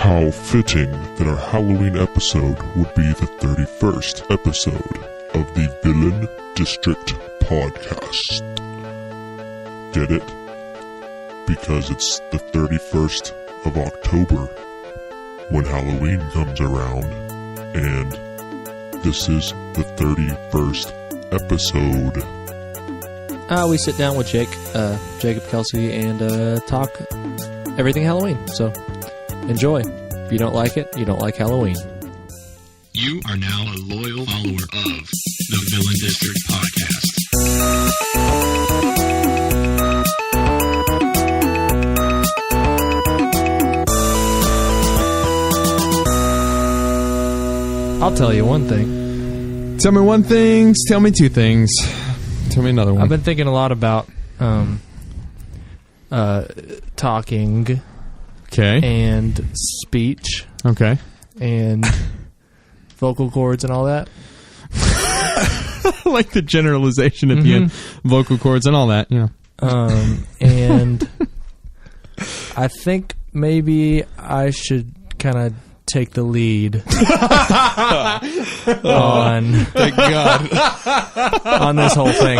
How fitting that our Halloween episode would be the 31st episode of the Villain District podcast. Get it? Because it's the 31st of October when Halloween comes around, and this is the 31st episode. We sit down with Jake Kelsey, and talk everything Halloween. So enjoy. If you don't like it, you don't like Halloween. You are now a loyal follower of the Villain District podcast. I'll tell you one thing. Tell me one thing, tell me two things. Tell me another one. I've been thinking a lot about talking. Okay. And speech. Okay. And vocal cords and all that. Like the generalization at the end. Vocal cords and all that, yeah. And I think maybe I should kind of take the lead on thank God on this whole thing.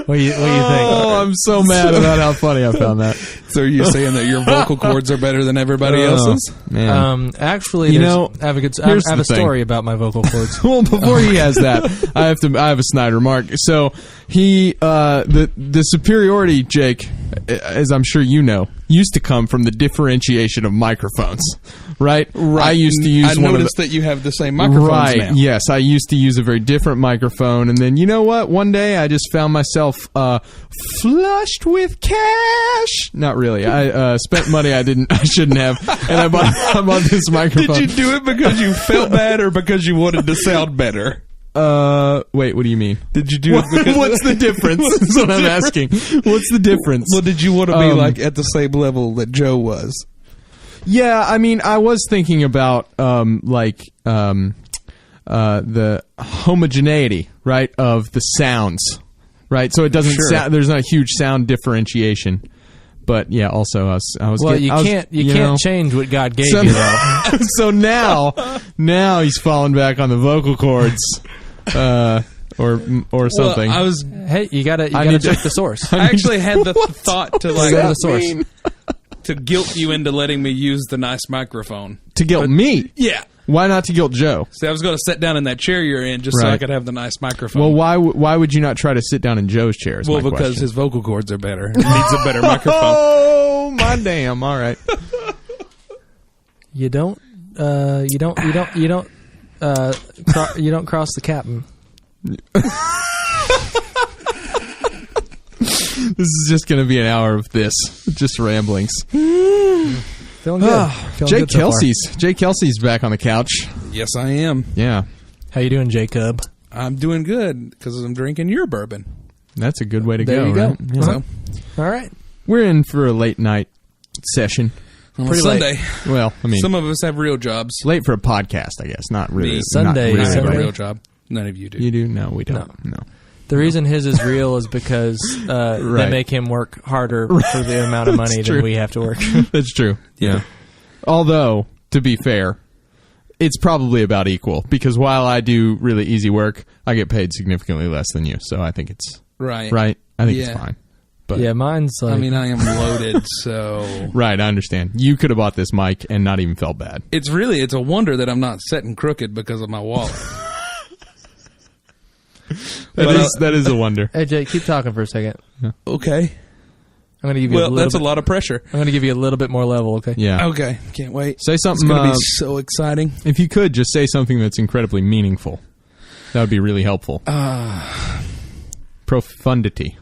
What do you think? Oh, I'm so mad about how funny I found that. So are you saying that your vocal cords are better than everybody else's? Man. Actually, I have a story about my vocal cords. Well, before he has that, I have a snide remark. So the superiority, Jake, as I'm sure you know, used to come from the differentiation of microphones, right? I used to use I noticed that you have the same microphones now. Yes, I used to use a very different microphone, and then you know what? One day I just found myself flushed with cash. Not really. I spent money I shouldn't have, and I bought this microphone. Did you do it because you felt bad or because you wanted to sound better? Wait, what do you mean? Did you do it because... What's the difference? That's what I'm asking. What's the difference? Well, did you want to be like at the same level that Joe was? Yeah, I mean, I was thinking about the homogeneity, right, of the sounds, right? So it doesn't sound, there's not a huge sound differentiation. But yeah, also I was. Well, you can't change what God gave you, though. So now he's falling back on the vocal cords, or something. Well, Hey, you gotta check the source. I actually had the thought to the source to guilt you into letting me use the nice microphone. To guilt me? Yeah. Why not to guilt Joe? See, I was going to sit down in that chair you're in just so I could have the nice microphone. Well, why would you not try to sit down in Joe's chair? Well, because his vocal cords are better. He needs a better microphone. Oh, my damn! All right. You don't cross the captain. This is just going to be an hour of this, just ramblings. Feeling good. Jake Kelsey's back on the couch. Yes, I am. Yeah. How you doing, Jacob? I'm doing good because I'm drinking your bourbon. That's a good way to there go. You go. Right? Yeah. So, all right. We're in for a late night session. Pretty Sunday. Late. Well, I mean, some of us have real jobs. Late for a podcast, I guess. Not really. Sunday. Not really, I have a real job. None of you do. You do? No, we don't. No. The reason his is real is because they make him work harder for the amount of money than we have to work. That's true. Yeah. Although, to be fair, it's probably about equal because while I do really easy work, I get paid significantly less than you. So I think it's right. I think it's fine. But yeah, mine's like... I mean, I am loaded, so... Right, I understand. You could have bought this mic and not even felt bad. It's a wonder that I'm not sitting crooked because of my wallet. That is a wonder. Hey, Jake, keep talking for a second. Yeah. Okay. I'm going to give you that's a lot of pressure. I'm going to give you a little bit more level, okay? Yeah. Okay. Can't wait. Say something. It's going to be so exciting. If you could, just say something that's incredibly meaningful. That would be really helpful. Profundity.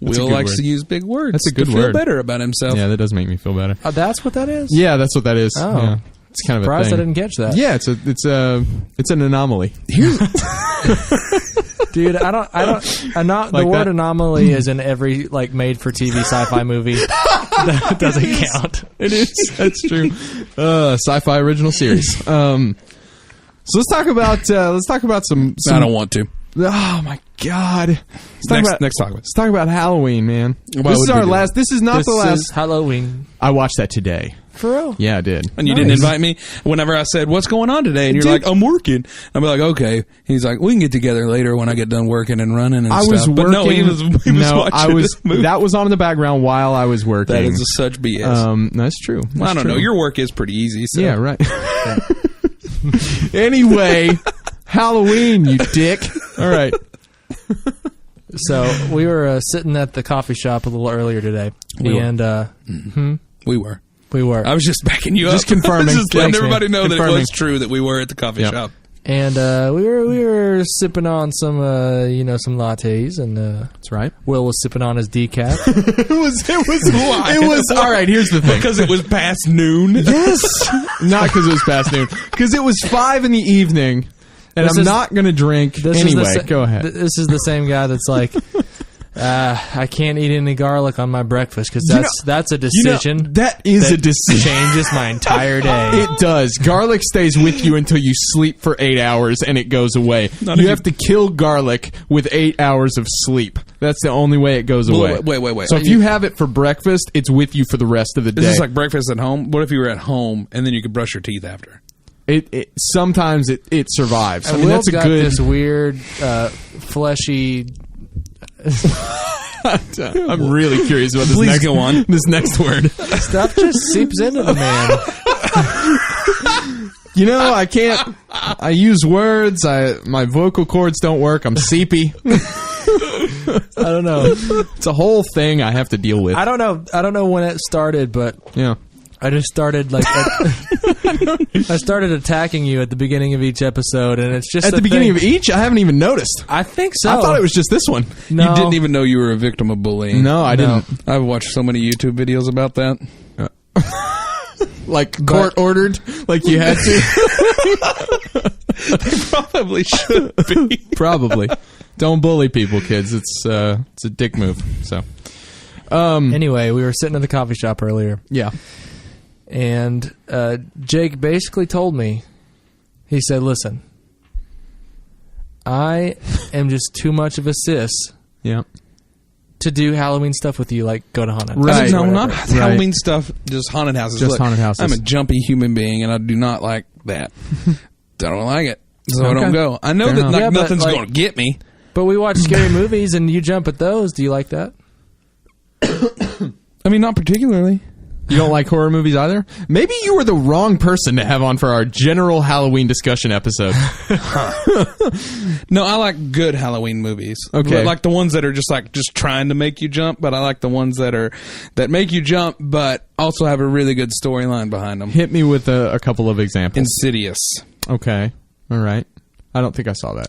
Will likes to use big words. That's a good to word. Feel better about himself. Yeah, that does make me feel better. That's what that is? Yeah, that's what that is. Oh. Yeah. It's kind of a thing. I didn't catch that. Yeah, it's an anomaly. Dude, the word anomaly is in every like made for TV sci-fi movie. That doesn't count. It is. That's true. Sci-fi original series. So let's talk about some. I don't want to. Oh my God! Next topic. Let's talk about Halloween, man. What This is would our we do? last. This is not the This last. is Halloween. I watched that today. For real? Yeah, I did. And you didn't invite me whenever I said, "What's going on today?" And you're like, "I'm working." I'm like, "Okay." He's like, "We can get together later when I get done working and running and I stuff." was working. But no, he was watching this movie. That was on in the background while I was working. That is such BS. That's true. I don't know. Your work is pretty easy. So. Yeah, right. Anyway, Halloween, you dick. All right. So we were sitting at the coffee shop a little earlier today, We were. and We were. I was just backing you up. Just confirming. Just letting Thanks, everybody man. know that it Confirming. was true that we were at the coffee Yep. shop. And we were sipping on some some lattes, and That's right. Will was sipping on his decaf. It was all right. Here's the thing. Because it was past noon. Yes, not because it was past noon. Because it was 5 in the evening, and This I'm is- not going to drink This is anyway. the sa- Go ahead. This is the same guy that's like, I can't eat any garlic on my breakfast because that's a You know, decision. that is a that decision. changes my entire day. It does. Garlic stays with you until you sleep for 8 hours and it goes away. Not You if have to kill garlic with 8 hours of sleep. That's the only way it goes away. Wait. So if you have it for breakfast, it's with you for the rest of the day. Is this like breakfast at home? What if you were at home and then you could brush your teeth after? Sometimes it survives. I And mean, Will's that's a got good. this weird, fleshy. I'm really curious about this. Please next, go on. This next word. Stuff just seeps into the man. You know, I can't. I use words. My vocal cords don't work. I'm seepy. I don't know. It's a whole thing I have to deal with. I don't know when it started, but Yeah. I just started I started attacking you at the beginning of each episode, and it's just At the beginning of each, I haven't even noticed. I think so. I thought it was just this one. No. You didn't even know you were a victim of bullying. No, I didn't. I've watched so many YouTube videos about that. Like court ordered, like you had to. Probably should be. Probably. Don't bully people, kids. It's a dick move. So, Anyway, we were sitting in the coffee shop earlier, yeah. and Jake basically told me, he said, "Listen, I am just too much of a sis Yeah. to do Halloween stuff with you, like go to haunted houses Right. or No, whatever." not Halloween stuff, just haunted houses. Just Look, haunted houses. I'm a jumpy human being, and I do not like that. I don't like it. So I Okay. don't go. I know Fair that enough. like, Yeah, but, nothing's like- going to get me. But we watch scary movies, and you jump at those. Do you like that? I mean, not particularly. You don't like horror movies either? Maybe you were the wrong person to have on for our general Halloween discussion episode. No, I like good Halloween movies. Okay. Like the ones that are just trying to make you jump, but I like the ones that make you jump, but also have a really good storyline behind them. Hit me with a couple of examples. Insidious. Okay. All right. I don't think I saw that.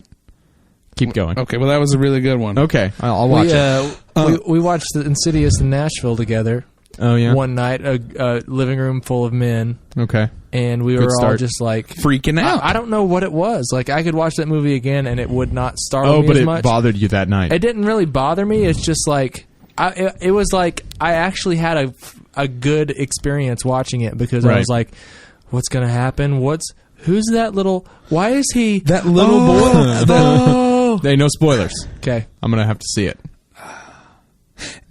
Keep going. Okay, well, that was a really good one. Okay. I'll watch it. We watched the Insidious in Nashville together Oh, yeah? one night, a living room full of men, Okay. and we Good were all start. just like Freaking out. I don't know what it was. Like, I could watch that movie again, and it would not startle me but as it much. bothered you that night. It didn't really bother me. It's just like it was like I actually had a good experience watching it because I Right. was like, "What's going to happen? Who's that little? Why is he That little boy. Oh, Hey, no spoilers. okay. I'm going to have to see it.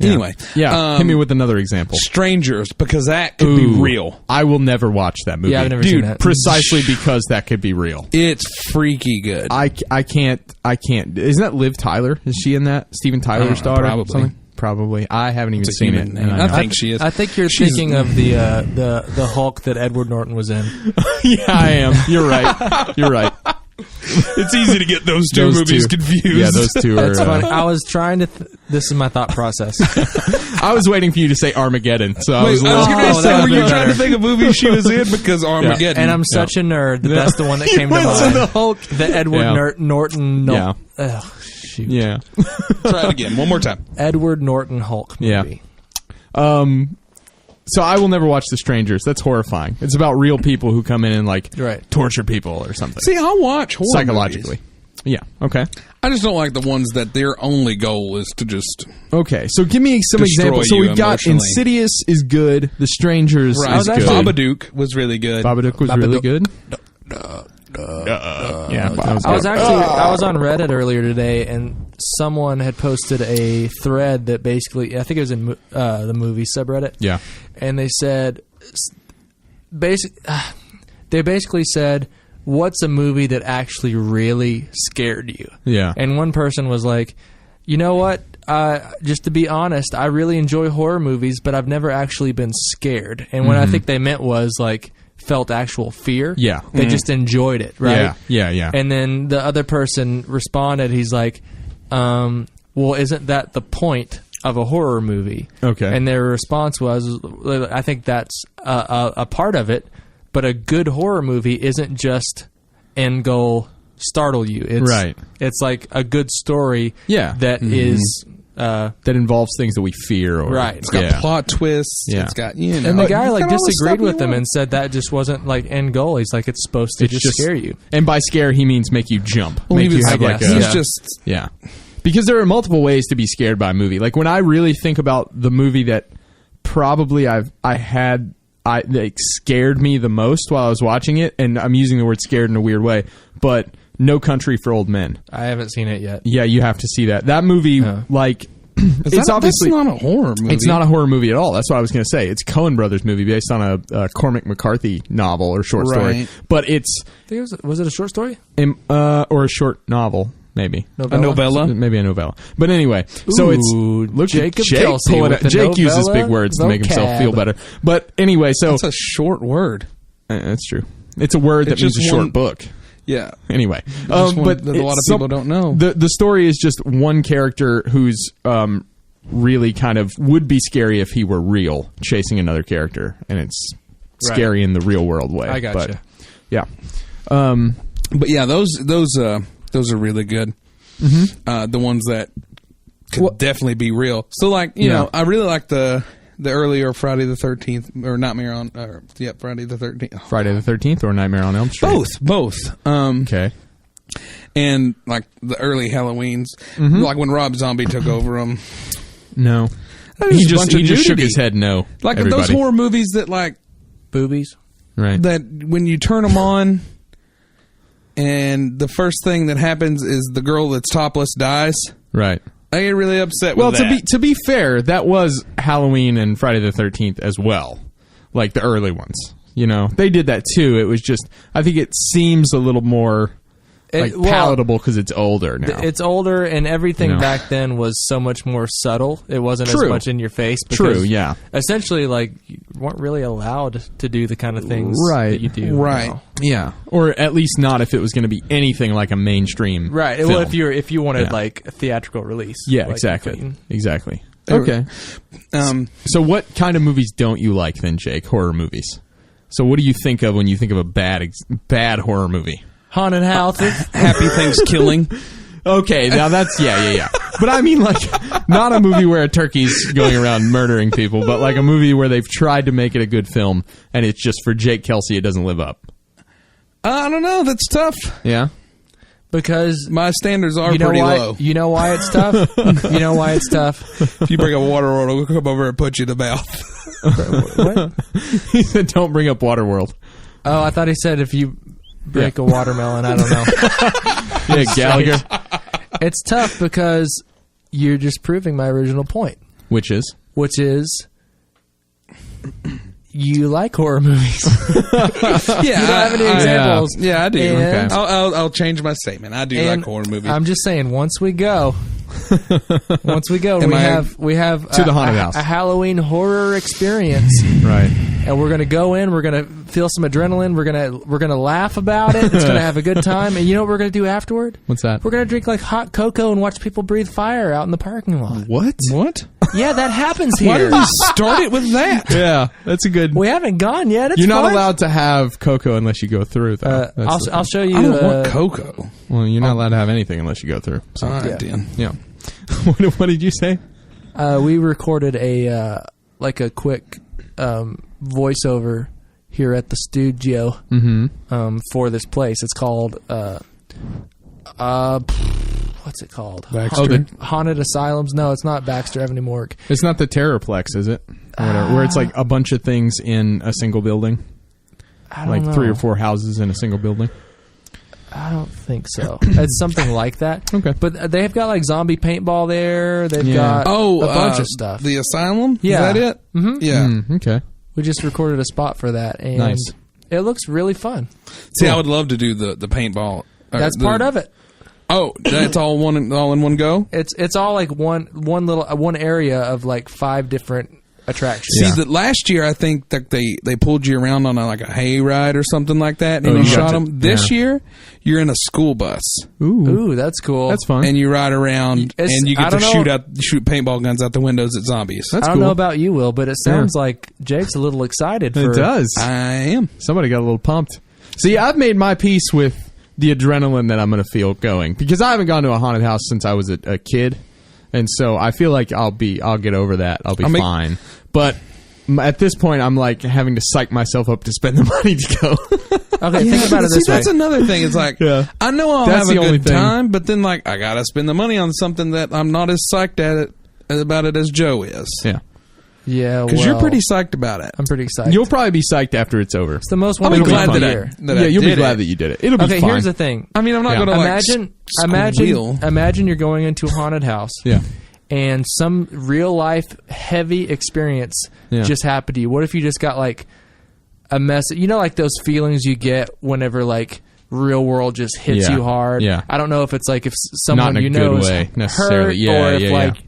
Anyway. Yeah. Hit me with another example. Strangers, because that could be Ooh. real. I will never watch that movie. Yeah, I've never Dude, seen that. precisely because that could be real. It's freaky good. I can't. Isn't that Liv Tyler? Is she in that? Steven Tyler's daughter? probably. Something? Probably. I haven't even It's a seen it. human and name. I I know. think she is. I think you're She's- thinking of the Hulk that Edward Norton was in. Yeah, I am. You're right. You're right. It's easy to get those two Those movies two. confused. Yeah, those two are. That's funny. I was trying to. This is my thought process. I was waiting for you to say Armageddon, so I was Wait, a I was little. going to Oh, say, that were would've you been trying to better. think of movies she was in? Because Armageddon. And I'm such a nerd that that's the one that came to went to mind. the Hulk. The Edward Yeah. Norton. Yeah. Ugh, shoot. Yeah. Try it again. One more time. Edward Norton Hulk Yeah. movie. So I will never watch The Strangers. That's horrifying. It's about real people who come in and like Right. torture people or something. See, I'll watch horror Psychologically. movies. Yeah. Okay. I just don't like the ones that their only goal is to just... Okay. So give me some Destroy examples. So you we've got emotionally. Insidious is good. The Strangers is good. Babadook was really good. Babadook was really good. Yeah. I was on Reddit earlier today, and someone had posted a thread that basically, I think it was in the movie subreddit. Yeah. And they said, they basically said, what's a movie that actually really scared you? Yeah. And one person was like, you know what? Just to be honest, I really enjoy horror movies, but I've never actually been scared. And what I think they meant was like felt actual fear. Yeah. They just enjoyed it, right? Yeah. And then the other person responded, he's like, well, isn't that the point of a horror movie? Okay. And their response was, I think that's a part of it, but a good horror movie isn't just end goal startle you. It's, right. It's like a good story that is... that involves things that we fear. Or, right. It's got plot twists. Yeah. It's got, you know. And the guy like it's got all the disagreed stuff with you them want. and said that just wasn't like end goal. He's like, it's supposed to just scare you. And by scare, he means make you jump. Well, make he you was- have like he's a... just... Yeah. Because there are multiple ways to be scared by a movie. Like when I really think about the movie that probably that scared me the most while I was watching it, and I'm using the word scared in a weird way, but No Country for Old Men. I haven't seen it yet. Yeah, you have to see that. That movie, like, it's obviously that's not a horror movie. It's not a horror movie at all. That's what I was going to say. It's a Coen Brothers movie based on a Cormac McCarthy novel or short story. Right. But it's I think was it a short story? or a short novel, maybe. A novella? Maybe a novella. But anyway, so it's look Jake at Jake Kelsey pulling with it. the Jake uses novella big words to make himself vocab. feel better. But anyway, so That's a short word. that's true. It's a word that It's means a just short one- book. Yeah. Anyway, Just one but that a lot of people don't know. The story is just one character who's really kind of would be scary if he were real, chasing another character, and it's scary in the real world way. I gotcha. But, yeah. But yeah, those are really good. Mm-hmm. The ones that could definitely be real. So like, you know, I really like the earlier Friday the 13th or Nightmare on Friday the 13th. Friday the 13th or Nightmare on Elm Street? Both. Okay. And like the early Halloweens, like when Rob Zombie took over them. No. He just shook his head no. Like everybody. those horror movies that like Boobies. Right. that when you turn them on and the first thing that happens is the girl that's topless dies. Right. I get really upset with Well, that. to be fair, that was Halloween and Friday the 13th as well. Like the early ones. You know, they did that too. It was just, I think it seems a little more palatable because it's older now. It's older, and everything You know. back then was so much more subtle. It wasn't True. as much in your face. True, Because yeah. essentially, like, you weren't really allowed to do the kind of things Right. that you do. Right. now. Yeah, or at least not if it was going to be anything like a mainstream Right. film. Well, if you wanted Yeah. like a theatrical release. Yeah, like, exactly. you couldn't. Exactly. Okay. So what kind of movies don't you like then, Jake? Horror movies. So what do you think of when you think of a bad horror movie? Haunted houses. Happy Thanksgiving. Okay, now that's yeah. But I mean, like, not a movie where a turkey's going around murdering people, but like a movie where they've tried to make it a good film, and it's just for Jake Kelsey, it doesn't live up. I don't know. That's tough. Yeah. Because My standards are you know pretty why? low. You know why it's tough? You know why it's tough? If you bring a water world, we'll come over and put you in the mouth. What? He said, "Don't bring up Waterworld." Oh, I thought he said if you break a watermelon. I don't know. Yeah, Gallagher. It's tough because you're just proving my original point, Which is you like horror movies. Yeah, You don't have any examples. Yeah, I do. And- Okay. I'll change my statement. I do And like horror movies. I'm just saying, once we go, Am I- we have To the haunted house. a Halloween horror experience, right. and we're gonna go in. We're gonna feel some adrenaline. We're gonna laugh about it. It's gonna have a good time. And you know what we're gonna do afterward? What's that? We're gonna drink like hot cocoa and watch people breathe fire out in the parking lot. What? What? Yeah, that happens here. Why did you start it with that? Yeah, that's a good. We haven't gone yet. It's You're not fine. allowed to have cocoa unless you go through. Though. That's the I'll show you. I don't want cocoa. Well, you're not alled to have anything unless you go through. So, All right, Dan. yeah. What did you say? We recorded a quick voiceover here at the studio for this place. It's called what's it called? Baxter? Oh, Haunted Asylums. No, it's not Baxter Avenue Morgue. It's not the Terrorplex, is it? Or whatever, where it's like a bunch of things in a single building, I don't like know. 3 or 4 houses in a single building. I don't think so. It's something like that. Okay. But they've got like zombie paintball there. They've got Oh, a bunch of stuff. The Asylum? Yeah. Is that it? Mm-hmm. Yeah. Okay. We just recorded a spot for that, and Nice. it looks really fun. See, I would love to do the paintball. That's part of it. Oh, that's all in one go? It's all like one area of like 5 different attractions. See, that last year I think that they pulled you around on a hay ride or something like that, and Oh, you you shot got to- them. This year, you're in a school bus, Ooh, that's cool. That's fun. and you ride around, It's- and you I get to don't know. shoot paintball guns out the windows at zombies. That's I don't cool. know about you, Will, but it sounds like Jake's a little excited for It does. I am. Somebody got a little pumped. See, I've made my peace with the adrenaline that I'm going to feel going, because I haven't gone to a haunted house since I was a kid, and so I feel like I'll get over that. I'll be fine. But at this point, I'm like having to psych myself up to spend the money to go. Okay, think about it this way. That's another thing. It's like, Yeah. I know I'll That's have a the only good thing. time, but then like I gotta spend the money on something that I'm not as psyched about it as Joe is. Yeah. Yeah, Because you're well, pretty psyched about it. I'm pretty excited. You'll probably be psyched after it's over. It's the most I'll be wonderful glad time of that the year. I You'll be did glad it. that you did it. It'll be Okay, fine. here's the thing. I mean, I'm not Yeah. going to Imagine you're going into a haunted house. Yeah. And some real life heavy experience Yeah. just happened to you. What if you just got like a mess? You know, like those feelings you get whenever like real world just hits Yeah. you hard. Yeah. I don't know if it's like if someone Not in a you know good is way, hurt, necessarily. Yeah, or if yeah, like yeah.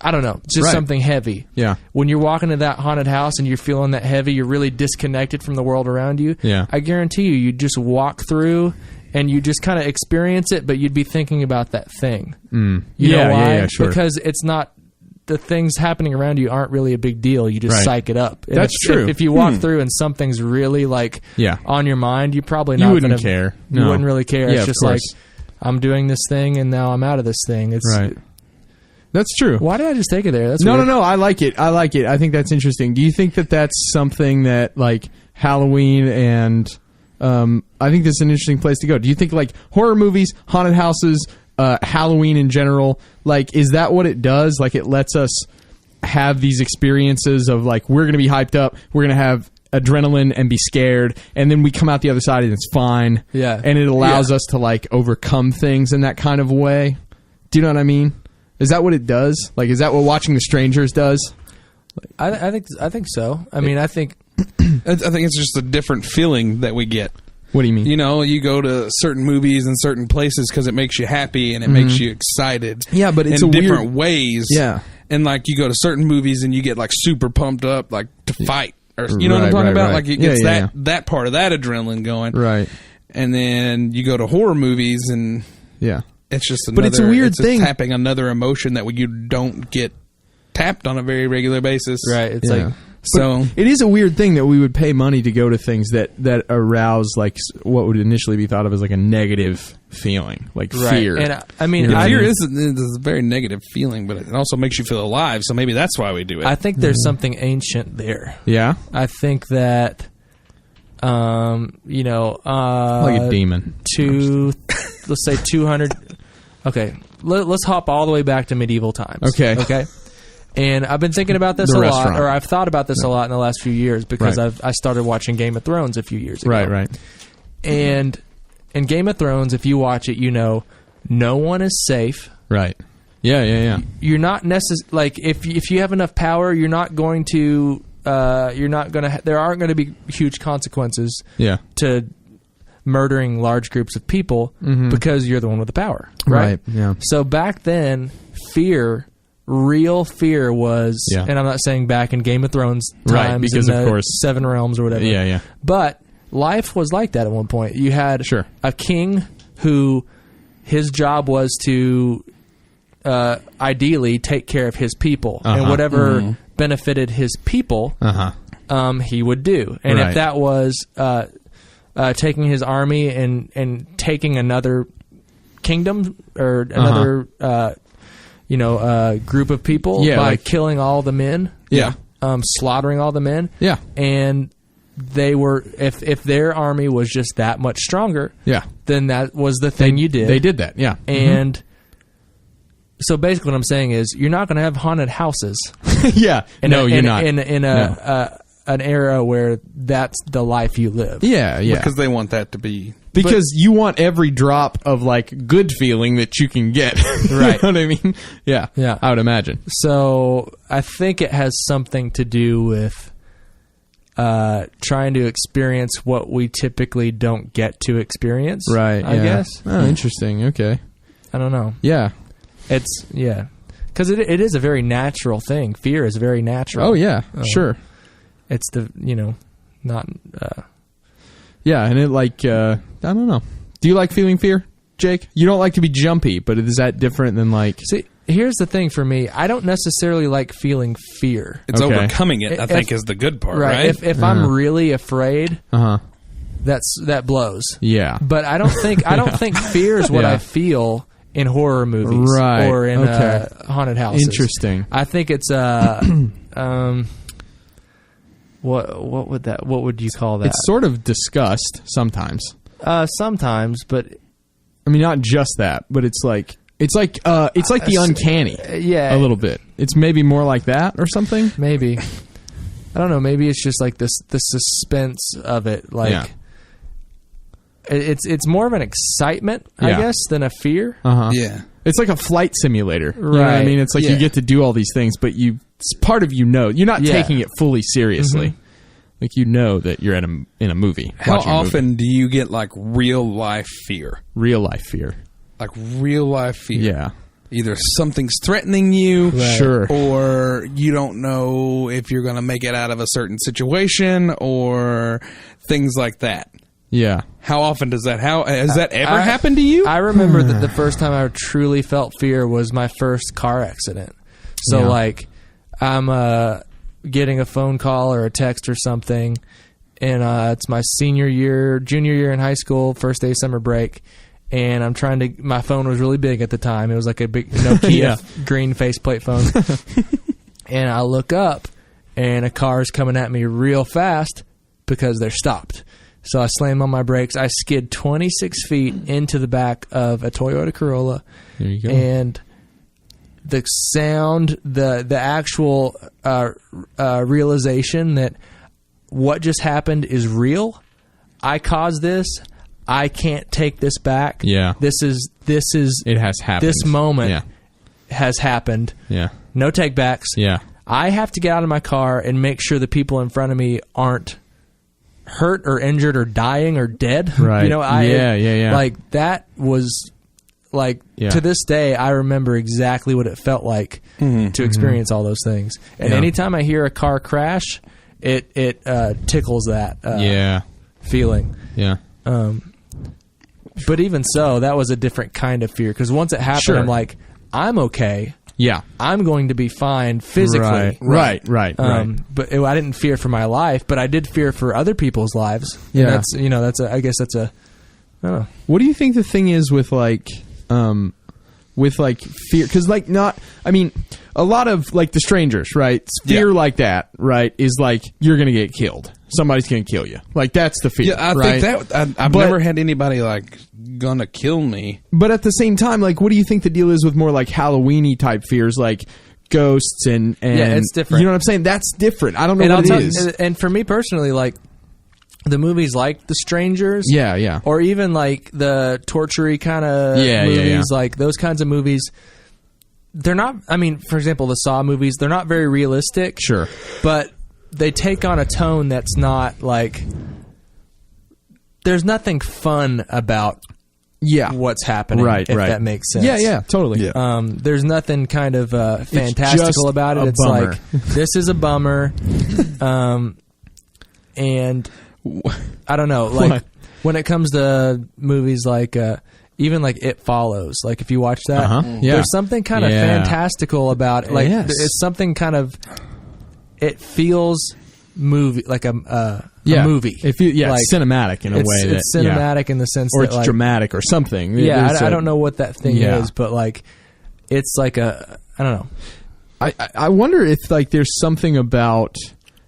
I don't know, just Right. something heavy. Yeah. When you're walking to that haunted house and you're feeling that heavy, you're really disconnected from the world around you. Yeah. I guarantee you just walk through and you just kind of experience it, but you'd be thinking about that thing. You Yeah, know why? yeah, sure. Because it's not, the things happening around you aren't really a big deal. You just Right. psych it up. And That's true. If you walk through and something's really like Yeah. on your mind, you probably You not wouldn't gonna, care. You No. wouldn't really care. Yeah, It's of just like, course. I'm doing this thing and now I'm out of this thing. It's Right. That's true. Why did I just take it there? That's No, weird. no. I like it. I think that's interesting. Do you think that that's something that like Halloween and I think this is an interesting place to go. Do you think like horror movies, haunted houses, Halloween in general, like is that what it does? Like it lets us have these experiences of like we're going to be hyped up, we're going to have adrenaline and be scared, and then we come out the other side and it's fine. Yeah. And it allows us to like overcome things in that kind of way. Do you know what I mean? Is that what it does? Like, is that what Watching the Strangers does? I think so. I mean, I think I think it's just a different feeling that we get. What do you mean? You know, you go to certain movies and certain places because it makes you happy and it makes you excited. Yeah, but it's in a different weird- ways. Yeah. And like you go to certain movies and you get like super pumped up, like to fight, or you know what I'm Right, talking right, about? right. Like it Yeah, gets yeah, that part of that adrenaline going. Right. And then you go to horror movies and Yeah. it's just another, But it's a weird just thing. tapping another emotion that you don't get tapped on a very regular basis. right. It's Yeah. like So It is a weird thing that we would pay money to go to things that arouse like what would initially be thought of as like a negative feeling, like fear. And I mean, Yeah. fear is a very negative feeling, but it also makes you feel alive. So maybe that's why we do it. I think there's something ancient there. Yeah, I think that, you know, like a demon. let's say 200. Okay, let's hop all the way back to medieval times. Okay. Okay. And I've been thinking about this The a restaurant. lot, or I've thought about this a lot in the last few years because Right. I started watching Game of Thrones a few years ago. Right. And in Game of Thrones, if you watch it, you know, no one is safe. Right. Yeah. You're not like if you have enough power, you're not going to there aren't going to be huge consequences Yeah. to murdering large groups of people because you're the one with the power, right? Yeah. So back then, real fear was, Yeah. and I'm not saying back in Game of Thrones Right, times, because in of the course- Seven Realms or whatever. Yeah. But life was like that at one point. You had Sure. a king who his job was to ideally take care of his people, and Uh-huh. whatever benefited his people, he would do. And Right. if that was taking his army and taking another kingdom or another group of people Yeah, by like- killing all the men, Yeah. slaughtering all the men, Yeah. and they were if their army was just that much stronger, Yeah. then that was the thing you did. They did that. Yeah. And so basically what I'm saying is you're not going to have haunted houses. Yeah. No, you're not. In an era where that's the life you live. Yeah. because they want that to be Because you want every drop of like good feeling that you can get. Right. You know what I mean? Yeah. Yeah. I would imagine. So I think it has something to do with trying to experience what we typically don't get to experience. Right. I guess. Oh, interesting. Okay. I don't know. Yeah. Because it is a very natural thing. Fear is very natural. Oh, yeah. Sure. It's not. Yeah, and it like, I don't know. Do you like feeling fear, Jake? You don't like to be jumpy, but is that different than like... See, here's the thing for me. I don't necessarily like feeling fear. It's Okay. overcoming it, I think, is the good part, right? If I'm really afraid, Uh-huh. that blows. Yeah. But I don't think fear is what Yeah. I feel in horror movies Right. or in Okay. haunted houses. Interesting. I think it's what would you call that? It's sort of disgust sometimes. Sometimes, but I mean, not just that, but it's like the uncanny. yeah, A little bit. It's maybe more like that or something. maybe. I don't know. Maybe it's just like the suspense of it. Like Yeah. it's more of an excitement, I Yeah. guess, than a fear. Uh-huh. Yeah. It's like a flight simulator. You know what I Right. mean? It's like you Yeah. get to do all these things, but it's part of you're not Yeah. taking it fully seriously. Like you know that you're in a movie. How watching a movie. often do you get like real life fear? Real life fear. Like real life fear. Yeah. Either something's threatening you, Sure. or you don't know if you're going to make it out of a certain situation, or things like that. Yeah. How often has that ever happened to you? I remember that the first time I truly felt fear was my first car accident. So Yeah. like I'm getting a phone call or a text or something, and it's my junior year in high school, first day of summer break, and I'm trying to. My phone was really big at the time. It was like a big Nokia Yeah. green faceplate phone, and I look up, and a car's coming at me real fast because they're stopped. So I slam on my brakes. I skid 26 feet into the back of a Toyota Corolla. There you go. And the sound, the actual realization that what just happened is real. I caused this. I can't take this back. Yeah. This is It has happened. this moment Yeah. has happened. Yeah. No takebacks. Yeah. I have to get out of my car and make sure the people in front of me aren't hurt or injured or dying or dead. Right. You know, Yeah. like that was like Yeah. to this day I remember exactly what it felt like to experience all those things. And Yeah. anytime I hear a car crash, it tickles that Yeah. feeling. Yeah. But even so, that was a different kind of fear because once it happened, Sure. I'm like, I'm okay. Yeah. I'm going to be fine physically. Right. But I didn't fear for my life, but I did fear for other people's lives. Yeah. And I guess that's a, I don't know. What do you think the thing is with like fear? Because like a lot of like The Strangers, right? Fear like that, right? Is like you're gonna get killed. Somebody's gonna kill you. Like that's the fear. Yeah, I right? think that I've But- never had anybody like gonna kill me. But at the same time, like, what do you think the deal is with more like Halloween-y type fears, like ghosts and Yeah, it's different. You know what I'm saying? That's different. I don't know And what I'll it tell is. and for me personally, like the movies like The Strangers, Yeah. or even like the torture-y kind of Yeah, movies, like those kinds of movies. They're not. I mean, for example, the Saw movies. They're not very realistic. Sure. But they take on a tone that's not like. There's nothing fun about Yeah. what's happening, Right. if that makes sense. Yeah. Totally. Yeah. There's nothing kind of just fantastical about it. a It's bummer. like this is a bummer, and I don't know. Like What? when it comes to movies like even like It Follows. Like if you watch that, Uh-huh. Yeah. there's something kind of Yeah. fantastical about it. Like Yes. it's something kind of. It feels movie like a movie. If you, like, it's cinematic in a way. it's cinematic in the sense or that it's like, dramatic or something. yeah, There's I a- don't know what that thing Yeah. is, but like it's like a I don't know. I wonder if like there's something about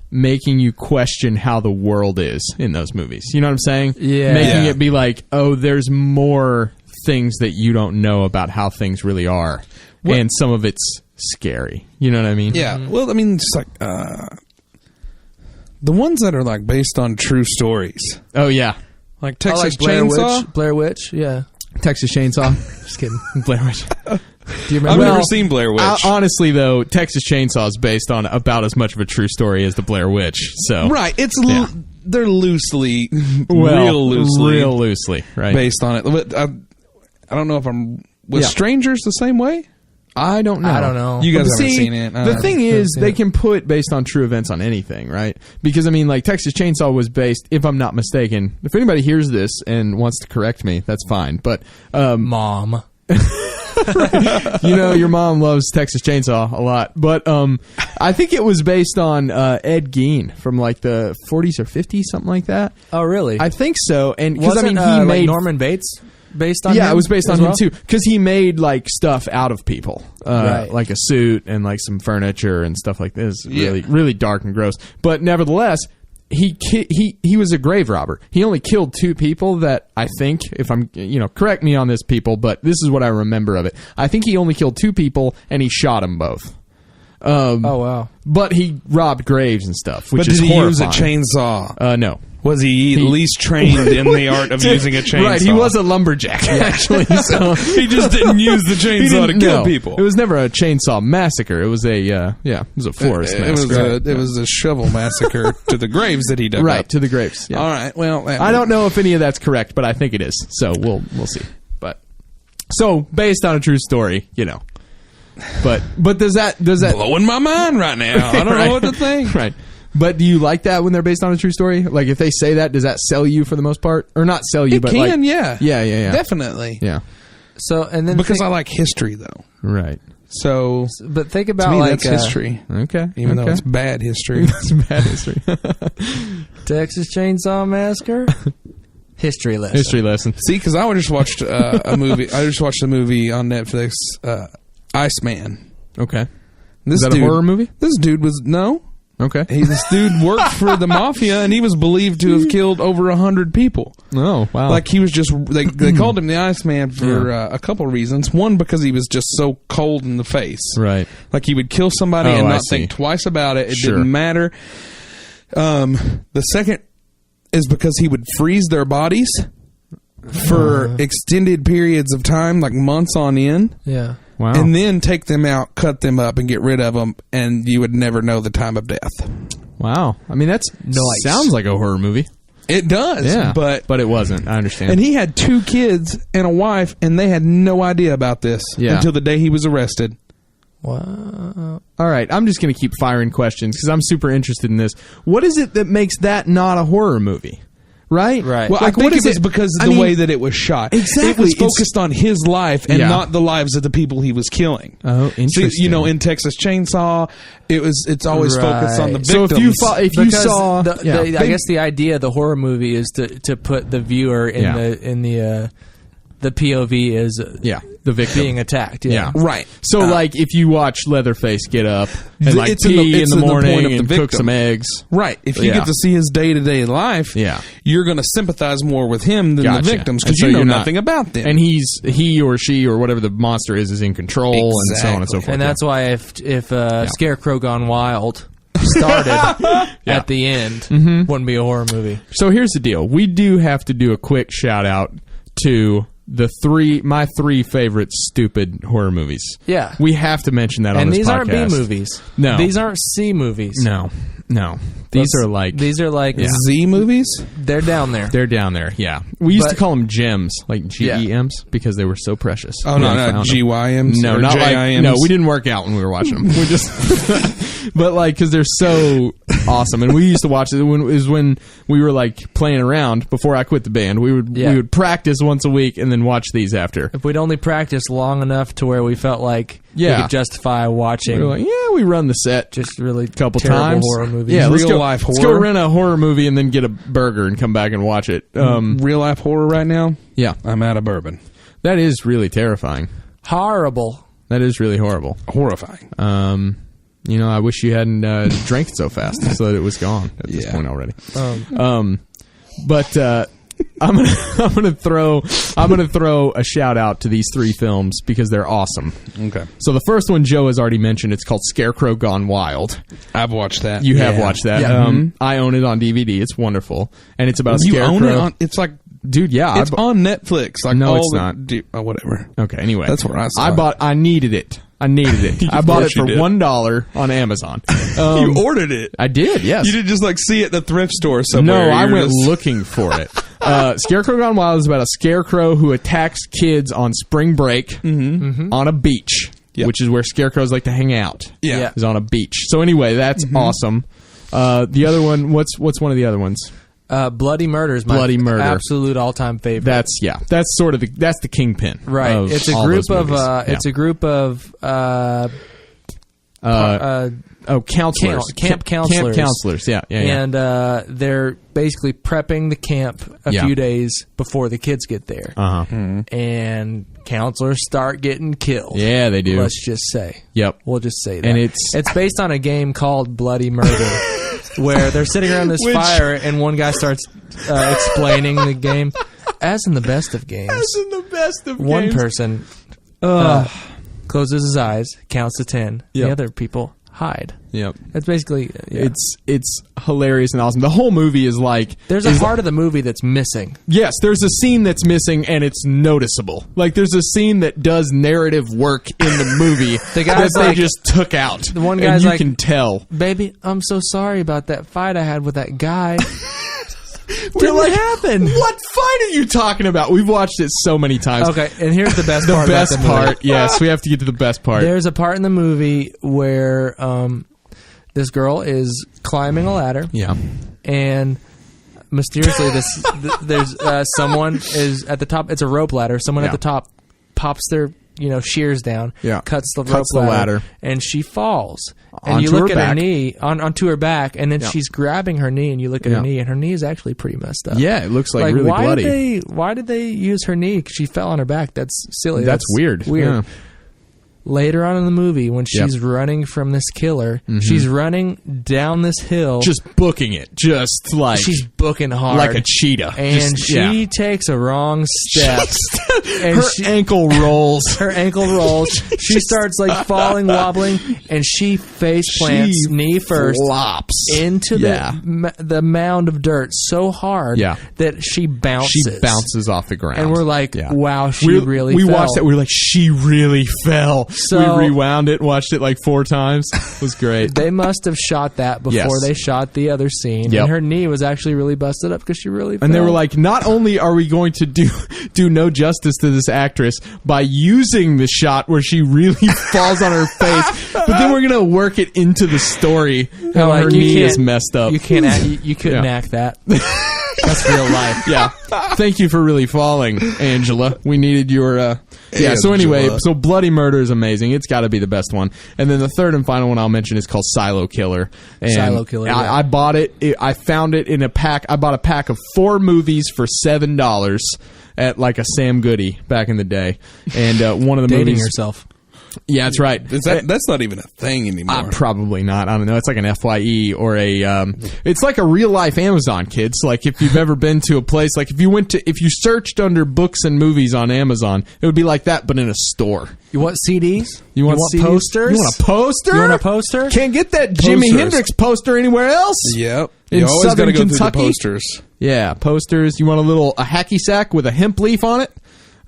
making you question how the world is in those movies. You know what I'm saying? Yeah. Making Yeah. it be like, oh, there's more things that you don't know about how things really are. And some of it's scary. You know what I mean? Yeah. Well, I mean, it's like the ones that are like based on true stories. Oh, yeah. Like Texas like Blair Chainsaw? Witch. Blair Witch, yeah. Texas Chainsaw. Just kidding. Blair Witch. Do you remember? I've Well, never seen Blair Witch. Honestly, though, Texas Chainsaw is based on about as much of a true story as the Blair Witch. So Right. It's Yeah. they're loosely, real real loosely loosely, right? based on it. But I don't know if I'm... Was Yeah. Strangers the same way? I don't know. I don't know. You guys But haven't seen it. The thing is, Yeah. they can put based on true events on anything, right? Because, I mean, like, Texas Chainsaw was based, if I'm not mistaken, if anybody hears this and wants to correct me, that's fine. But, Mom. you know, your mom loves Texas Chainsaw a lot. But I think it was based on Ed Gein from, like, the 40s or 50s, something like that. Oh, really? I think so. And because, Wasn't, I mean, he like made... Norman Bates based on him? Yeah, it was based on as him well? too, because he made like stuff out of people, Right. like a suit and like some furniture and stuff like this. Yeah. Really, really dark and gross. But nevertheless, he was a grave robber. He only killed 2 people. That I think, if I'm, correct me on this, people, but this is what I remember of it. I think he only killed 2 people and he shot them both. Oh, wow. But he robbed graves and stuff, which But is did he horrifying. use a chainsaw? No. Was he at least trained in the art of using a chainsaw? Right, he was a lumberjack, actually. So He just didn't use the He chainsaw to didn't- kill no. people. It was never a chainsaw massacre. It was a forest massacre. It was a shovel massacre to the graves that he dug Right, up. to the graves. Yeah. All right. Well, I don't know if any of that's correct, but I think it is. So we'll see. But so based on a true story, But does that blowing my mind right now. I don't know what to think. Right. But do you like that when they're based on a true story? Like if they say that, does that sell you for the most part, or not sell you? It but can, like, yeah, yeah, definitely. yeah. So, and then Because I like history, though. Right. So but think to about me, like that's history, Okay. even though okay. it's bad history. It's bad history. Texas Chainsaw Massacre. History lesson. History lesson. See, because I just watched a movie. I just watched a movie on Netflix, Iceman. Okay. This Is that dude, a horror movie? This dude was Okay. This dude worked for the mafia, and he was believed to have killed over 100 people. Oh wow. Like he was just they called him the Iceman for a couple reasons. One, because he was just so cold in the face. right. Like he would kill somebody Oh, and I not see. think twice about it. It Sure. didn't matter. The second is because he would freeze their bodies for extended periods of time, like months on end. Yeah. Wow. And then take them out, cut them up, and get rid of them, and you would never know the time of death. Wow. I mean, that's Nice. sounds like a horror movie. It does, Yeah. but it wasn't. I understand. and he had 2 kids and a wife, and they had no idea about this until the day he was arrested. Wow. All right. I'm just going to keep firing questions because I'm super interested in this. What is it that makes that not a horror movie? Right? Right. Well, Like, I think what it is was because of the way that it was shot. Exactly. It was It's- focused on his life and Yeah. not the lives of the people he was killing. Oh, So, interesting. in Texas Chainsaw, it's always Right. focused on the So victims. if you Because saw, I guess the idea of the horror movie is to put the viewer in Yeah. the POV as the victim being attacked. Yeah. Right. So, like, if you watch Leatherface get up and like it's in pee the- in it's the in the point morning of the and cook victim. some eggs, Right. If you Yeah. get to see his day-to-day life, Yeah. you're going to sympathize more with him than Gotcha. the victims And because so you know you're not- nothing about them. and he or she or whatever the monster is in control, and so on and so Exactly. forth. And that's why if Scarecrow Gone Wild started at the end, wouldn't be a horror movie. So here's the deal: we do have to do a quick shout out to my three favorite stupid horror movies. Yeah. We have to mention that on And this these aren't B podcast. movies. No. These aren't C movies. No. These are like Z movies? they're down there. they're down there. Yeah, we used to But- call them gems, like GEMs, because they were so precious. Oh, when no, we not found them. GYMs? No, or not like JIMs? no. We didn't work out when we were watching them. We just, but like because they're so awesome, and we used to watch it when we were like playing around before I quit the band. We would practice once a week and then watch these after. If we'd only practiced long enough to where we felt like we Yeah. could justify watching We were like, yeah, we run the set just really a couple terrible times. horror movies. Yeah, let's Real go, life let's horror. go rent a horror movie and then get a burger and come back and watch it. Real life horror right now? Yeah, I'm out of bourbon. that is really terrifying. Horrible. That is really horrible. Horrifying. I wish you hadn't drank it so fast so that it was gone at this Yeah. point already. But I'm gonna throw a shout out to these three films because they're awesome. Okay. So the first one Joe has already mentioned. It's called Scarecrow Gone Wild. I've watched that. You have watched that. Yeah. I own it on DVD. It's wonderful, and it's about a You scarecrow. own it on... It's like Dude, yeah. It's on Netflix. Like, No, all it's the- not. whatever. Okay, anyway. That's where I saw it. I needed it. I bought it you for did. $1 on Amazon. You ordered it. I did, yes. You didn't just like see it at the thrift store somewhere. No, I You were went just- looking for it. Scarecrow Gone Wild is about a scarecrow who attacks kids on spring break on a beach, which is where scarecrows like to hang out. Yeah. Is on a beach. So anyway, that's awesome. The other one, what's one of the other ones? Bloody Murder is my Bloody Murder. absolute all-time favorite. That's sort of that's the kingpin. Right. of It's a all group those of movies. it's a group of counselors, camp counselors. Camp counselors. Yeah. and they're basically prepping the camp a few days before the kids get there. And counselors start getting killed. Yeah, they do. Let's just say. Yep. We'll just say that. And it's based on a game called Bloody Murder, where they're sitting around this fire, and one guy starts explaining the game. As in the best of games, one games. person closes his eyes, counts to 10. Yep. The other people hide. Yep. That's basically It's hilarious and awesome. The whole movie is like there's a part of the movie that's missing. yes, there's a scene that's missing and it's noticeable. Like there's a scene that does narrative work in the movie The guy's that they like- just took out. The one and guy's you like- can tell. Baby, I'm so sorry about that fight I had with that guy. We're Didn't like, happen. What fight are you talking about? We've watched it so many times. Okay, and here's the best The part. about best the movie. part. Yes, we have to get to the best part. There's a part in the movie where this girl is climbing a ladder, Yeah. and mysteriously, there's someone is at the top. It's a rope ladder. Someone Yeah. at the top pops their shears down, Yeah. cuts the Cuts rope the ladder, ladder. and she falls. And you Onto look her at her back. knee onto her back, and then Yeah. she's grabbing her knee, and you look at Yeah. her knee, and her knee is actually pretty messed up. Yeah, it looks like really why bloody. Why did they use her knee? 'Cause she fell on her back. That's silly. That's weird. Yeah. Later on in the movie, when she's running from this killer, she's running down this hill. Just booking it. Just like She's booking hard. like a cheetah. And Just- she yeah. takes a wrong step. and her she- ankle rolls. her ankle rolls. She starts like falling, wobbling, and she face plants She knee first flops into the mound of dirt so hard Yeah. that she bounces. She bounces off the ground. And we're like, Yeah. wow, she we really we fell. watched that. We were like, she really fell. So- we rewound it, watched it like 4 times. It was great. They must have shot that before Yes. they shot the other scene. Yep. And her knee was actually really busted up because she really fell. And they were like, not only are we going to do no justice to this actress by using the shot where she really falls on her face, but then we're going to work it into the story how like, her you knee can't- is messed up. You can't act, you couldn't Yeah. act that. That's real life. Yeah. Thank you for really falling, Angela. We needed your yeah, so anyway, Angela. so Bloody Murder is amazing. It's got to be the best one. And then the third and final one I'll mention is called Silo Killer. And Silo Killer, yeah. I bought it. I found it in a pack. I bought a pack of 4 movies for $7 at like a Sam Goody back in the day. And one of the Dating movies yourself. Yeah, that's right. That's not even a thing anymore. Probably not. I don't know. It's like an FYE or a. It's like a real life Amazon, kids. Like if you've ever been to a place, like if you searched under books and movies on Amazon, it would be like that, but in a store. You want CDs? You want CDs? posters? You want a poster? You want a poster? Can't get that Jimi Posters. Hendrix poster anywhere else. Yep. In You always got to Southern go Kentucky? through the posters. Yeah, posters. You want a hacky sack with a hemp leaf on it?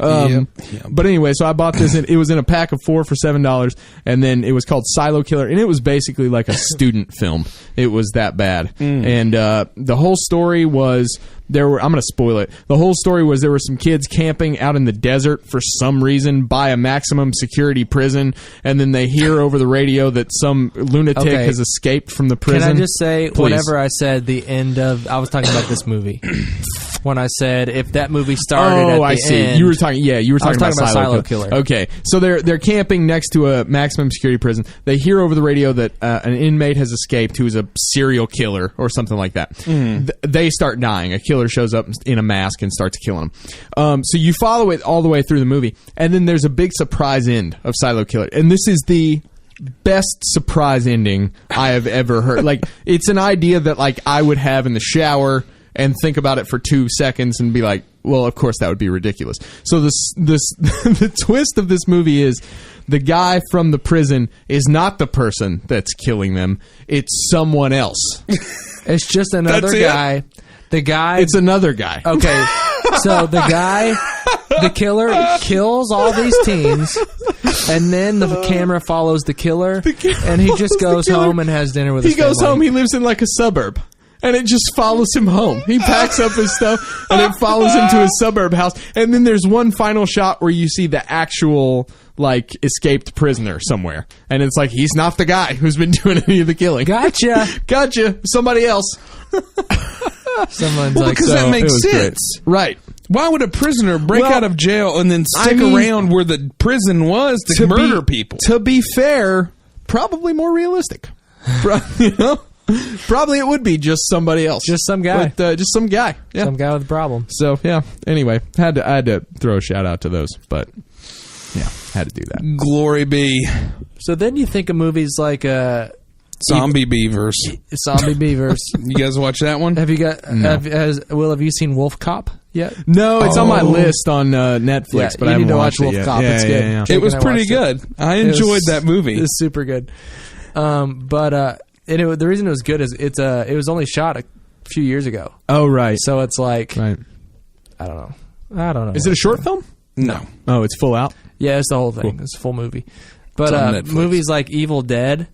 Yep. But anyway, so I bought this, and it was in a pack of 4 for $7, and then it was called Silo Killer, and it was basically like a student film. It was that bad. And the whole story was, I'm going to spoil it. The whole story was there were some kids camping out in the desert for some reason by a maximum security prison, and then they hear over the radio that some lunatic Okay. has escaped from the prison. Can I just say, Please. whenever I said the end of, I was talking about this movie. When I said if that movie started at the I see. end, You were talking. Yeah, you were talking, talking about Silo Killer. Killer. Okay, so they're camping next to a maximum security prison. They hear over the radio that an inmate has escaped who is a serial killer or something like that. They start dying. A killer shows up in a mask and starts killing them. So you follow it all the way through the movie, and then there's a big surprise end of Silo Killer, and this is the best surprise ending I have ever heard. Like, it's an idea that like I would have in the shower and think about it for 2 seconds and be like, well, of course that would be ridiculous. So this the twist of this movie is the guy from the prison is not the person that's killing them. It's someone else. it's just another That's it? guy. The guy. It's another guy. Okay. So the killer kills all these teens, and then the camera follows the killer, and he just goes home and has dinner with his family. He goes home. He lives in like a suburb. And it just follows him home. He packs up his stuff, and it follows him to his suburb house. And then there's one final shot where you see the actual, like, escaped prisoner somewhere. And it's like, he's not the guy who's been doing any of the killing. Gotcha. Somebody else. Someone's well, like, because that makes sense. Great. Right. Why would a prisoner break out of jail and then stick around where the prison was to murder people? To be fair, probably more realistic. You know? Probably it would be just somebody else. Just some guy. But, just some guy. Yeah. Some guy with a problem. So, yeah. Anyway, I had to throw a shout out to those. But, yeah, had to do that. Glory be. So then you think of movies like... Zombie Beavers. Zombie Beavers. You guys watch that one? Have you got... No. Have you seen Wolf Cop yet? No, it's on my list on Netflix, but I haven't watched Wolf it yet. Cop. It's good. Yeah. It was pretty good. I enjoyed that movie. It was super good. The reason it was good is it was only shot a few years ago. Oh, right. So it's like... Right. I don't know. Is it a short film? No. Oh, it's full out? Yeah, it's the whole thing. Cool. It's a full movie. But movies like Evil Dead...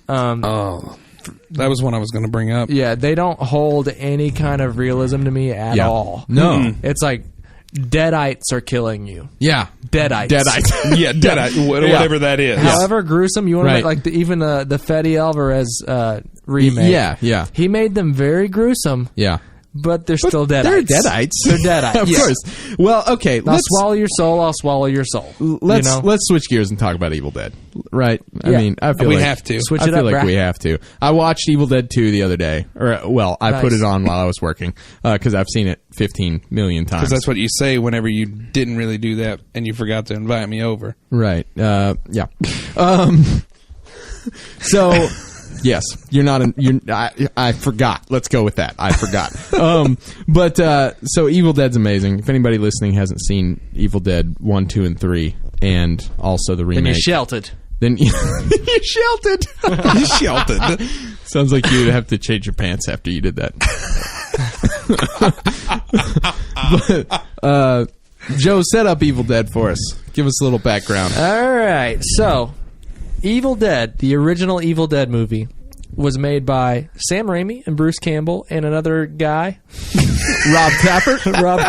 that was one I was going to bring up. Yeah, they don't hold any kind of realism to me at all. No. Mm-hmm. It's like deadites are killing you. Yeah. Deadites. Yeah, Deadite. Whatever that is. However gruesome, you want to make like even the Fede Alvarez remake. Yeah. He made them very gruesome. Yeah. But they're still deadites. They're deadites. They're deadites. Of course. Well, okay. I'll swallow your soul. I'll swallow your soul. Let's switch gears and talk about Evil Dead. Right? Yeah. I mean, I feel we like have to. Switch I it feel up, like brah. we have to. I watched Evil Dead 2 the other day. I put it on while I was working because I've seen it 15 million times. Because that's what you say whenever you didn't really do that and you forgot to invite me over. Right. Yeah. So... Yes, you're not. I forgot. Let's go with that. I forgot. So Evil Dead's amazing. If anybody listening hasn't seen Evil Dead 1, 2, and 3, and also the remake, Then you're sheltered. Then you're sheltered. You sheltered. Sounds like you'd have to change your pants after you did that. But, Joe, set up Evil Dead for us. Give us a little background. All right. So, Evil Dead, the original Evil Dead movie, was made by Sam Raimi and Bruce Campbell and another guy, Rob Tappert. Rob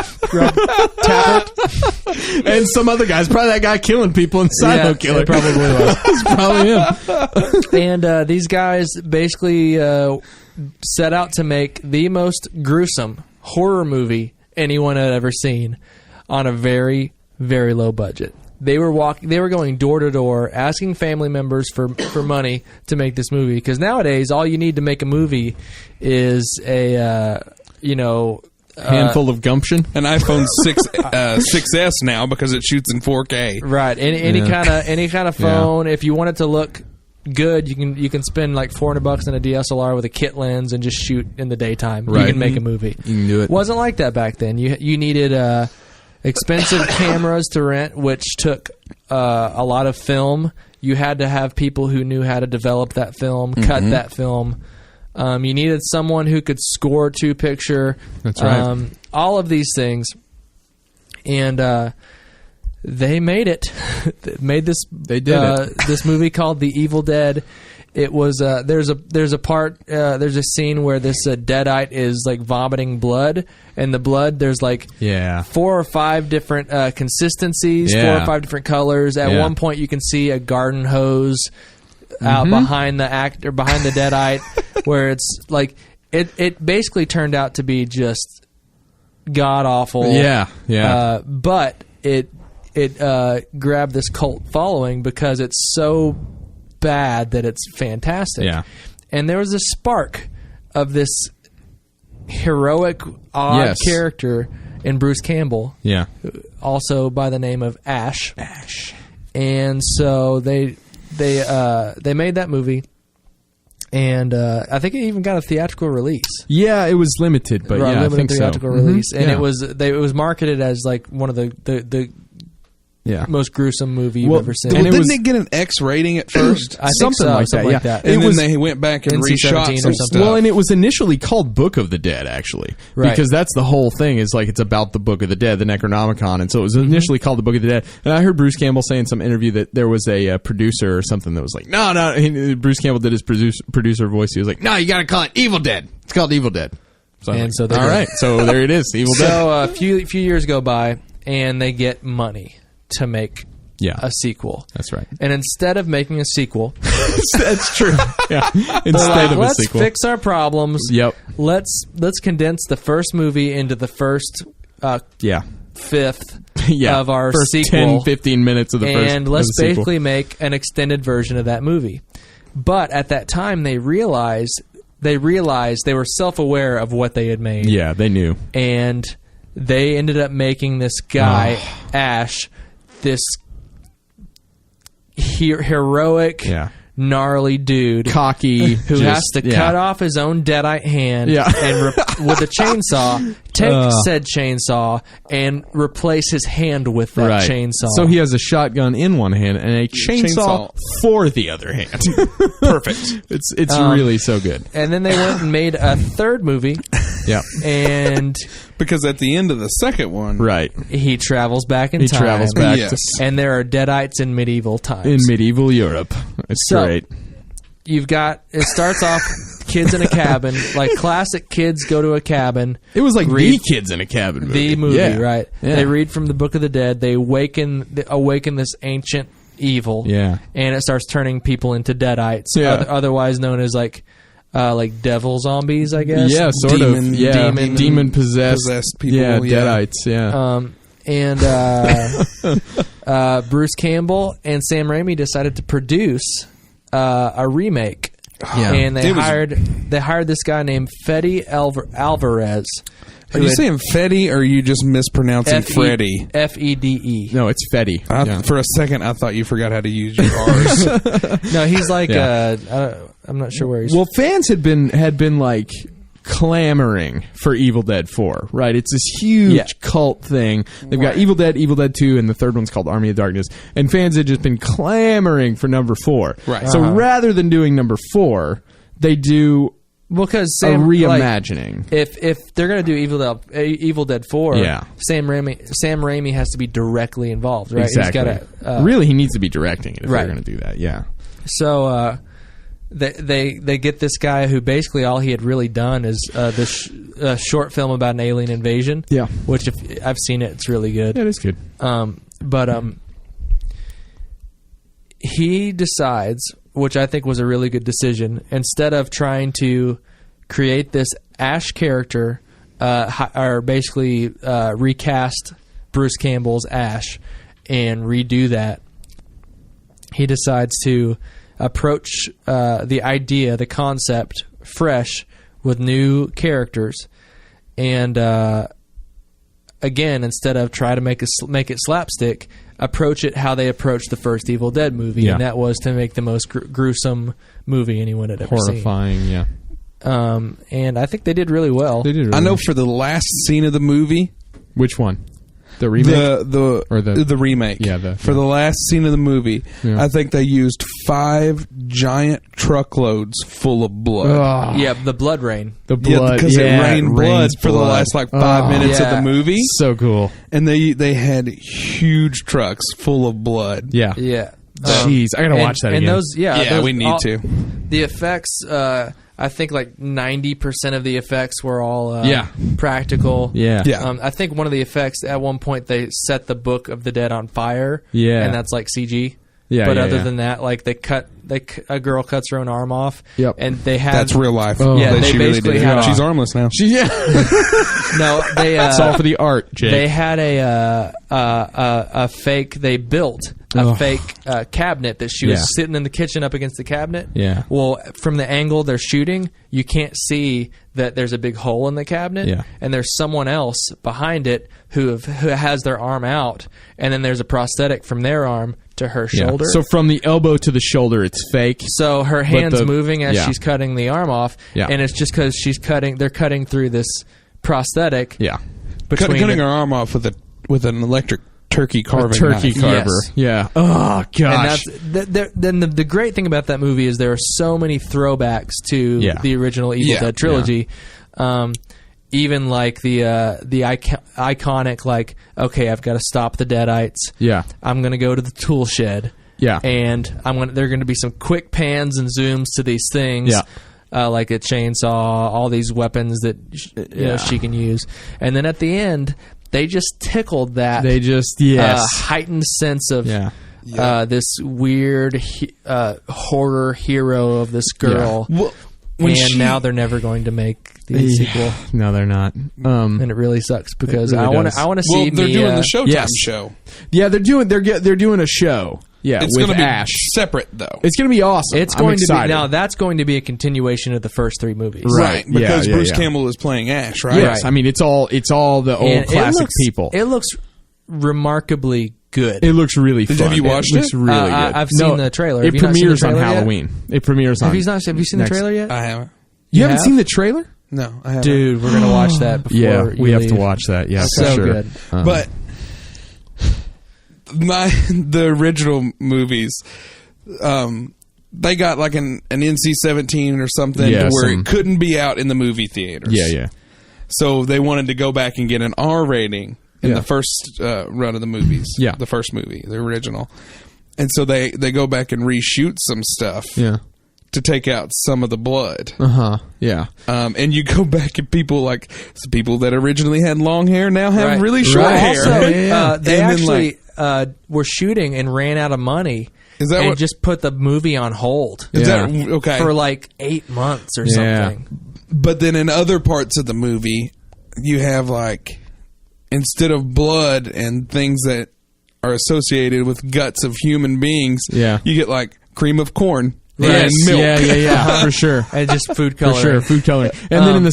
Tappert, and some other guys. Probably that guy killing people in Psycho Killer. It probably was. It's probably him. And these guys basically set out to make the most gruesome horror movie anyone had ever seen on a very, very low budget. They were going door to door, asking family members for money to make this movie. Because nowadays, all you need to make a movie is a handful of gumption, an iPhone 6S now because it shoots in 4K. Right. Any kind of phone. If you want it to look good, you can spend like $400 in a DSLR with a kit lens and just shoot in the daytime. Right. You can make a movie. You can do it. Wasn't like that back then. You needed expensive cameras to rent, which took a lot of film. You had to have people who knew how to develop that film, cut that film. You needed someone who could score to picture. That's right. All of these things. And they made it. They did this movie called The Evil Dead. It was there's a scene where this deadite is like vomiting blood, and the blood there's like 4 or 5 different consistencies, 4 or 5 different colors. At one point, you can see a garden hose out behind the deadite, where it's like it basically turned out to be just god awful. But it grabbed this cult following because it's so bad that it's fantastic. Yeah. And there was a spark of this heroic, odd character in Bruce Campbell. Yeah. Also by the name of Ash. And so they made that movie, and I think it even got a theatrical release. Yeah, it was limited, but limited I think theatrical so. release, and Yeah. it was marketed as like one of the most gruesome movie you've ever seen. Well, And didn't it get an X rating at first? I think so, something like that. And then they went back and reshot NC-17 some or something. stuff. Well, and it was initially called Book of the Dead, actually, Right. because that's the whole thing. Is like it's about the Book of the Dead, the Necronomicon, and so it was initially called the Book of the Dead. And I heard Bruce Campbell say in some interview that there was a producer or something that was like, "No." Bruce Campbell did his producer voice. He was like, "No, you got to call it Evil Dead. It's called Evil Dead." So, And so they all did. right, so there it is, Evil Dead. So a few years go by, and they get money to make Yeah, a sequel. that's right. And instead of making a sequel, That's true. Yeah, they're instead like, of a let's sequel. fix our problems. Yep. Let's condense the first movie into the first Yeah. fifth Yeah. of our first sequel. 10-15 minutes of the first. And of let's the sequel. basically make an extended version of that movie. But at that time, they realized they were self-aware of what they had made. Yeah, they knew. And they ended up making this guy, Ash, this heroic, gnarly dude Cocky. who has to cut off his own deadite hand and with a chainsaw, take said chainsaw and replace his hand with that chainsaw. So he has a shotgun in one hand and a chainsaw for the other hand. Perfect. It's really so good. And then they went and made a third movie. Yeah. And because at the end of the second one, Right. he travels back in He time. travels back Yes. And there are deadites in medieval times. in medieval Europe. It's So, great. You've got, it starts off kids in a cabin, like classic kids go to a cabin. It was like read the Kids in a Cabin movie. the movie, Yeah. right? Yeah. They read from the Book of the Dead. They awaken this ancient evil. Yeah. And it starts turning people into deadites, Yeah. otherwise known as like devil zombies, I guess. Yeah, sort Demon- of. Yeah. demon possessed people, Yeah, yeah. deadites. Yeah. And Bruce Campbell and Sam Raimi decided to produce a remake. Yeah. And they It was- hired this guy named Fede Alvarez. Are you saying Fetty or are you just mispronouncing Freddy? Fede. No, it's Fetty. Yeah. For a second, I thought you forgot how to use your R's. No, he's like Yeah. I'm not sure where he's. Well, fans had been like clamoring for Evil Dead 4, right? It's this huge cult thing. They've got Evil Dead 2, and the third one's called Army of Darkness. And fans had just been clamoring for number 4. Right. So rather than doing number 4, they do because a Sam reimagining. if they're gonna do Evil Dead 4, Yeah. Sam Raimi has to be directly involved, right? Exactly. He's gotta, really, he needs to be directing it if right. they're going to do that. Yeah. So they get this guy who basically all he had really done is this short film about an alien invasion. Yeah. Which if I've seen it, it's really good. That is good. But he decides, which I think was a really good decision, instead of trying to create this Ash character, or basically recast Bruce Campbell's Ash and redo that, he decides to approach the idea, the concept, fresh with new characters, and again, instead of try to make it slapstick, approach it how they approached the first Evil Dead movie, and that was to make the most gruesome movie anyone had ever Horrifying, seen. yeah. And I think they did really well. They did. Really I know well. for the last scene of the movie, Which one? The remake? the remake. Yeah, for the last scene of the movie, Yeah. I think they used 5 giant truckloads full of blood. Yeah, the blood rain. The blood. because it rained blood rains for the last 5 minutes of Yeah. the movie, So cool. and they had huge trucks full of blood. Yeah. Yeah. Jeez, I gotta watch that and again. those, we need to. The effects, I think like 90% of the effects were all practical. Yeah. Yeah. I think one of the effects, at one point, they set the Book of the Dead on fire. Yeah. And that's like CG. Yeah, But yeah, other yeah. than that, like a girl cuts her own arm off. Yep. And they had That's real life. Oh. Yeah, That they she really basically did. had- She's armless now. Yeah. no. They It's all for the art, Jake. they had a fake. They built a fake cabinet that she was Yeah. sitting in the kitchen up against the cabinet. Yeah. Well, from the angle they're shooting, you can't see that there's a big hole in the cabinet. Yeah. And there's someone else behind it who has their arm out, and then there's a prosthetic from their arm to her Yeah. shoulder. So from the elbow to the shoulder, it's fake. So her hand's moving as yeah. she's cutting the arm off, Yeah. and it's just because they're cutting through this prosthetic. Yeah. Between Cutting her arm off with an electric turkey carving turkey knife. carver. Yes. Yeah. Oh gosh. And then the great thing about that movie is there are so many throwbacks to the original Evil Dead trilogy. Even like the iconic, like, okay, I've got to stop the Deadites. Yeah. I'm going to go to the tool shed. Yeah. And there are going to be some quick pans and zooms to these things. Yeah. Like a chainsaw, all these weapons that she can use. And then at the end, they just tickled that. They just, heightened sense of this weird horror hero of this girl. Yeah. Well, now they're never going to make the sequel. No, they're not. And it really sucks because really I want to see. Well, they're doing the Showtime Yes. show. Yeah, they're doing a show. Yeah, It's with going to be Ash. separate though. It's going to be awesome. It's going to be now. That's going to be a continuation of the first 3 movies, Right, because Yeah, Bruce yeah. Campbell is playing Ash, right? Yes, I mean it's all the old And classic people. It looks remarkably good. It looks really fun. Have you watched It looks it? really good. I've seen the trailer. It Have you not seen the premieres on trailer yet? Halloween. It premieres on. Have you seen the trailer yet? I haven't. You haven't have? seen the trailer? No, I haven't. Dude, we're gonna watch that before. Yeah, we you have to leave. watch that. Yeah, So for sure. good. But the original movies, they got like an NC-17 or something Yeah, to where some- it couldn't be out in the movie theaters. Yeah. So they wanted to go back and get an R rating in Yeah. the first run of the movies. Yeah. The first movie, the original. And so they go back and reshoot some stuff Yeah. to take out some of the blood. Yeah. And you go back and people like the people that originally had long hair now have Right. really short Right. hair. Also, they And then, actually were shooting and ran out of money. Is that and what- just put the movie on hold Is Yeah. that okay? for like 8 months or Yeah. something. But then in other parts of the movie, you have like instead of blood and things that are associated with guts of human beings, Yeah. you get like cream of corn Yes. and milk. Yeah. For sure. And just food For coloring. sure, food coloring. And then in the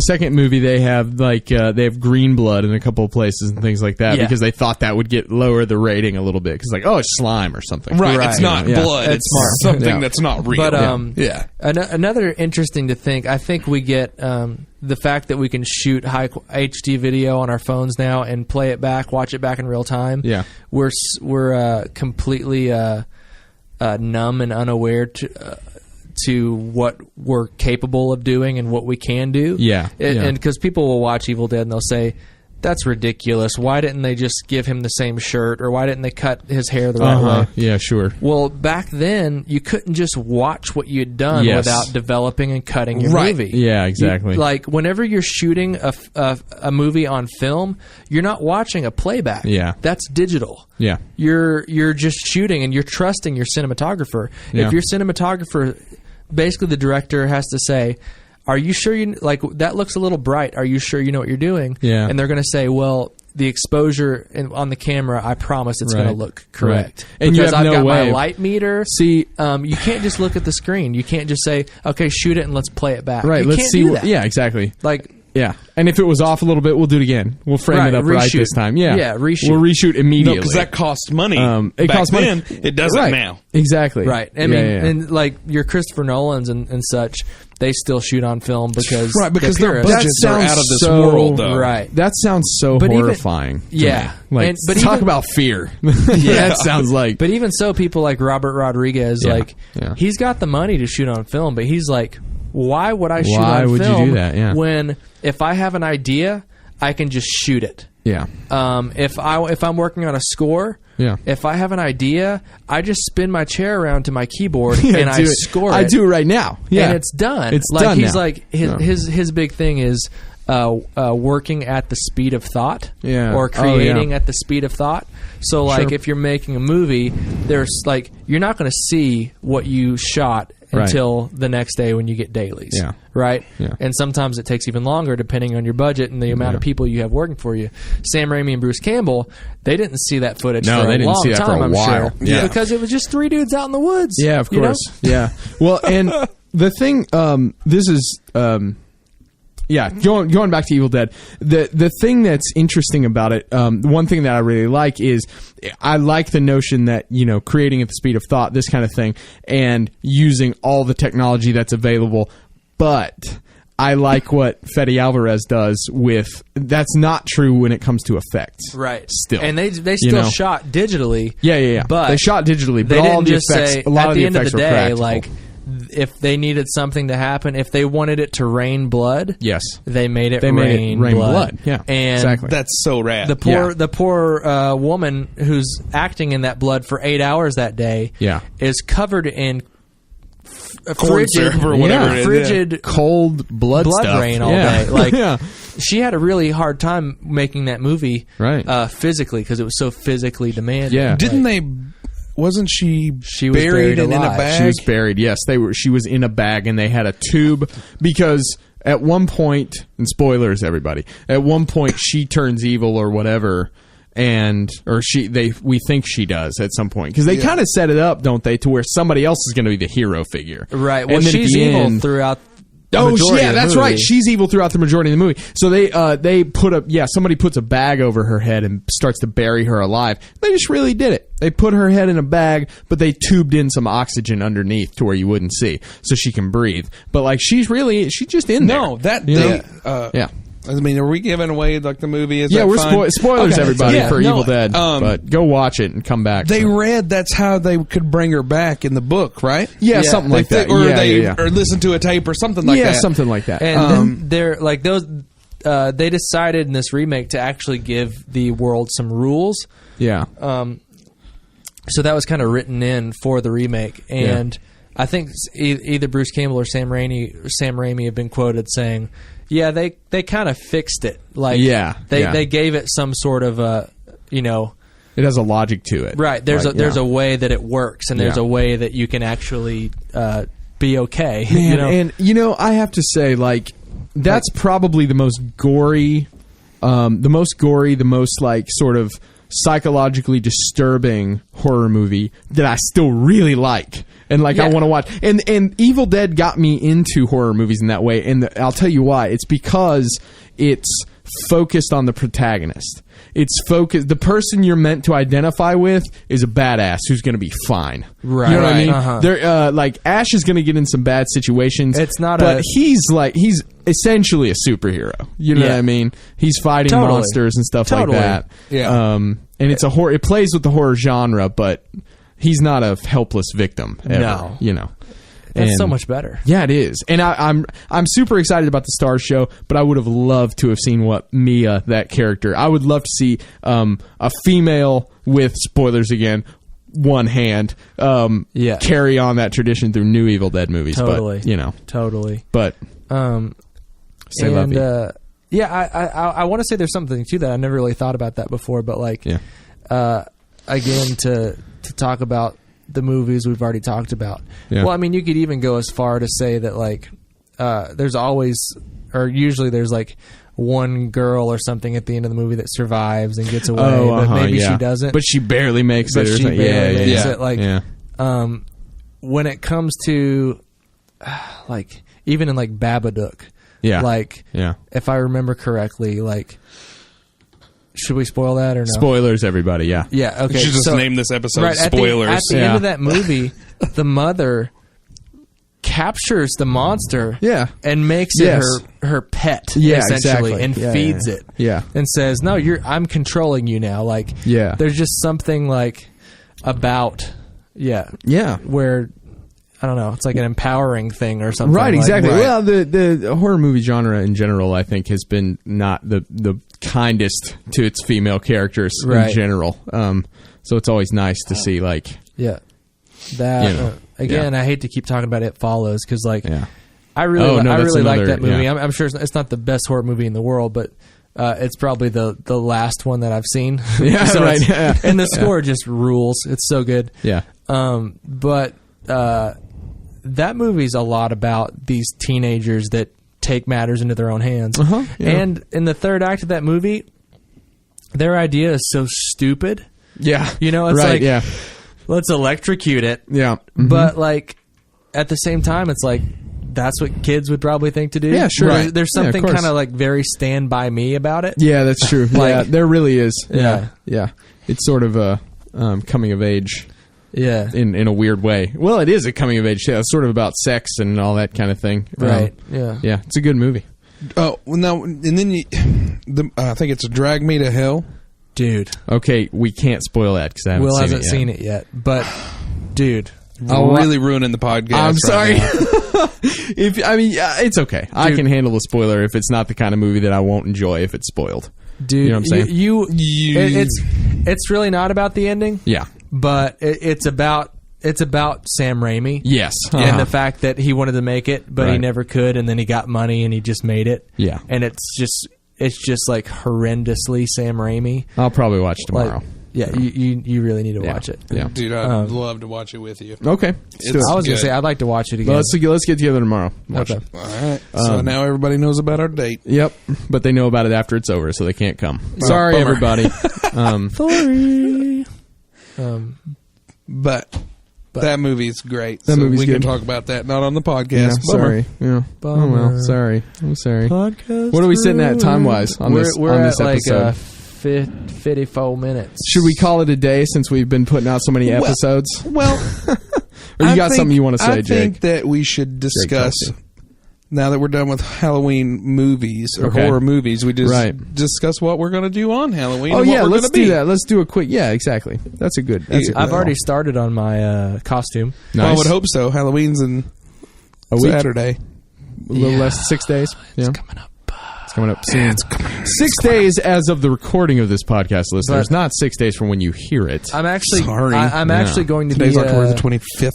second movie, they have like they have green blood in a couple of places and things like that Yeah. because they thought that would lower the rating a little bit because like it's slime or something. Right, Right. it's not Yeah. blood. That's It's smart. something Yeah. that's not real. But yeah. another interesting to think. I think we get the fact that we can shoot high HD video on our phones now and play it back, watch it back in real time. Yeah. we're completely numb and unaware to what we're capable of doing and what we can do. Yeah. And because people will watch Evil Dead and they'll say, that's ridiculous. Why didn't they just give him the same shirt? Or why didn't they cut his hair the right way? Yeah, sure. Well, back then, you couldn't just watch what you'd done Yes. without developing and cutting your Right. movie. Yeah, exactly. Like, whenever you're shooting a movie on film, you're not watching a playback. Yeah. That's digital. Yeah. You're just shooting and you're trusting your cinematographer. Yeah. If your cinematographer, basically the director has to say, are you sure you, like, that looks a little bright. Are you sure you know what you're doing? Yeah. And they're going to say, well, the exposure on the camera, I promise it's going Right. to look correct. Right. And you because have I've no got way my of- light meter. See, You can't just look at the screen. You can't just say, okay, shoot it and let's play it back. right, You let's can't see do what that. yeah, exactly. Like, Yeah. And if it was off a little bit, we'll do it again. We'll frame Right, it up right reshoot. this time. Yeah. Yeah, reshoot. We'll reshoot No, immediately. because that costs money. It Back costs money. then, it doesn't Right. now. Exactly. right. I Yeah, mean, yeah. and like your Christopher Nolans and such, they still shoot on film because Right, because they're their purists. budgets are sounds out of this so- world, though. Right. That sounds so But even- horrifying. to Yeah. me. Like, But talk even- about fear. That sounds like. But even so, people like Robert Rodriguez, Yeah, like yeah. he's got the money to shoot on film, but he's like, why would I shoot Why on would you film do that? Yeah. when if I have an idea, I can just shoot it. yeah. If I'm working on a score, Yeah. if I have an idea, I just spin my chair around to my keyboard and I do it. score it. I do it right now. Yeah. And it's done. It's like done he's now. like Yeah. his big thing is working at the speed of thought, Yeah. or Oh, creating yeah. at the speed of thought. So like Sure. if you're making a movie, there's like you're not going to see what you shot Right. until the next day when you get dailies. Yeah. Right? Yeah. And sometimes it takes even longer depending on your budget and the amount of people you have working for you. Sam Raimi and Bruce Campbell, they didn't see that footage No, for they a didn't long see that for time, a I'm while. sure. Yeah. Because it was just 3 dudes out in the woods. Yeah, of you know? course. Yeah. Well, and the thing, this is, yeah, going back to Evil Dead. The thing that's interesting about it, one thing that I really like is I like the notion that, you know, creating at the speed of thought, this kind of thing, and using all the technology that's available. But I like what Fede Alvarez does with. That's not true when it comes to effects. Right. Still. And they still shot digitally. Yeah. But they shot digitally, but they all didn't the just effects, say, a lot at of the the end of effects the were day, practical. like, if they needed something to happen, if they wanted it to rain blood, yes, they made it they rain made it rain blood. Yeah, and exactly. That's so rad. The poor woman who's acting in that blood for 8 hours that day is covered in frigid or whatever it is, frigid cold blood stuff. rain all day. Like yeah. she had a really hard time making that movie right. Physically, because it was so physically demanding. Yeah. Didn't they? Wasn't she was buried and in a alive. bag? She was buried. Yes, she was in a bag, and they had a tube because at one point, and spoilers, everybody. At one point, she turns evil or whatever, we think she does at some point because they kind of set it up, don't they, to where somebody else is going to be the hero figure, right? Well, and then she's evil throughout. Oh yeah, that's right. She's evil throughout the majority of the movie. So they put somebody puts a bag over her head and starts to bury her alive. They just really did it. They put her head in a bag, but they tubed in some oxygen underneath to where you wouldn't see, so she can breathe. But like she's just in there. No, that yeah. I mean, are we giving away like the movie? Is Yeah, that we're fine? spoilers, Okay. everybody, for Evil Dead. but go watch it and come back. They read that's how they could bring her back in the book, right? Yeah, something like that. Or listen to a tape or something like that. Yeah, something like that. And then they're like those. They decided in this remake to actually give the world some rules. Yeah. So that was kind of written in for the remake, and I think either Bruce Campbell or Sam Raimi have been quoted saying, "Yeah, they kind of fixed it. Like, they gave it some sort of it has a logic to it, right? There's a way that it works, and there's a way that you can actually be okay." Man, and I have to say, like, that's probably the most gory, the most like sort of psychologically disturbing horror movie that I still really like. And I want to watch. And Evil Dead got me into horror movies in that way. And I'll tell you why. It's because it's focused on the protagonist. It's focused. The person you're meant to identify with is a badass who's going to be fine. Right. You know what I mean? Uh-huh. They're like Ash is going to get in some bad situations. It's not, but he's essentially a superhero. You know what I mean? He's fighting monsters and stuff like that. Yeah. And it's a horror. It plays with the horror genre, but he's not a helpless victim ever. No. That's so much better. Yeah, it is. And I'm super excited about the Stars show, but I would have loved to have seen what Mia, that character. I would love to see a female with, spoilers again, one hand carry on that tradition through new Evil Dead movies. Totally. But, Totally. But say love you. I want to say there's something to that. I never really thought about that before, but again, to talk about the movies we've already talked about. Yeah. Well, I mean, you could even go as far to say that there's always, or usually there's one girl or something at the end of the movie that survives and gets away, but maybe she doesn't. But she barely makes it. She barely makes it. When it comes to even in Babadook, if I remember correctly, should we spoil that or no? Spoilers, everybody. Yeah. Yeah. Okay. You should just name this episode "Spoilers." At the end of that movie, the mother captures the monster, and makes it her pet, essentially, and feeds it, and says, "No, I'm controlling you now." There's just something about, where. I don't know. It's like an empowering thing or something. Right, exactly. Well, the horror movie genre in general, I think, has been not the kindest to its female characters in general. So it's always nice to see, again, I hate to keep talking about It Follows because, I really like that movie. Yeah. I'm sure it's not the best horror movie in the world, but it's probably the last one that I've seen. Yeah, so right. And the score just rules. It's so good. Yeah. But that movie's a lot about these teenagers that take matters into their own hands. And in the third act of that movie, their idea is so stupid. Yeah. It's let's electrocute it. Yeah. Mm-hmm. But at the same time, it's that's what kids would probably think to do. Yeah, sure. Right. There's something kind of very Stand By Me about it. Yeah, that's true. There really is. Yeah. Yeah. It's sort of a coming of age Yeah. in a weird way. Well, it is a coming of age tale. It's sort of about sex and all that kind of thing. Right. Yeah. Yeah, it's a good movie. Oh, well, no, and then I think it's Drag Me to Hell. Dude. Okay, we can't spoil that because I haven't Will seen hasn't it yet. seen it yet. But, dude. Really ruining the podcast. I'm sorry. now. It's okay. I can handle a spoiler if it's not the kind of movie that I won't enjoy if it's spoiled. Dude, You know what I'm saying? It's really not about the ending. Yeah. But it's about Sam Raimi. Yes. And the fact that he wanted to make it, but he Right. never could, and then he got money and he just made it. Yeah. And it's just like horrendously Sam Raimi. I'll probably watch tomorrow. Like, yeah, you really need to watch it. Yeah. Dude, I'd love to watch it with you. Okay. Let's do it. I was gonna good. say I'd like to watch it again. Let's get together tomorrow. Watch Okay. it. All right. So now everybody knows about our date. Yep. But they know about it after it's over, so they can't come. Sorry, bummer. everybody. Sorry. But that movie's great. That so movie's we good. can talk about that, not on the podcast. Yeah, Bummer. sorry. Yeah. Bummer. Oh well. Sorry. I'm sorry. Podcast. What are we sitting at time-wise on this We're on this at episode? like 54 minutes. Should we call it a day since we've been putting out so many episodes? Well, Or you got something you want to say, I Jake? think that we should discuss, Kelsay. now that we're done with Halloween movies or Okay. horror movies, we just Right. discuss what we're going to do on Halloween. Oh and what yeah, we're let's gonna do be. that. Let's do a quick. Yeah, exactly. That's a good. I've already started on my costume. Well, I Nice. would hope so. Halloween's in A week, Saturday. a little less than 6 days. Yeah, Coming up. it's coming up soon. 6 days as of the recording of this podcast, listeners. But- not 6 days from when you hear it. I'm actually. Sorry. I'm Yeah. actually going to Today's be. October the 25th.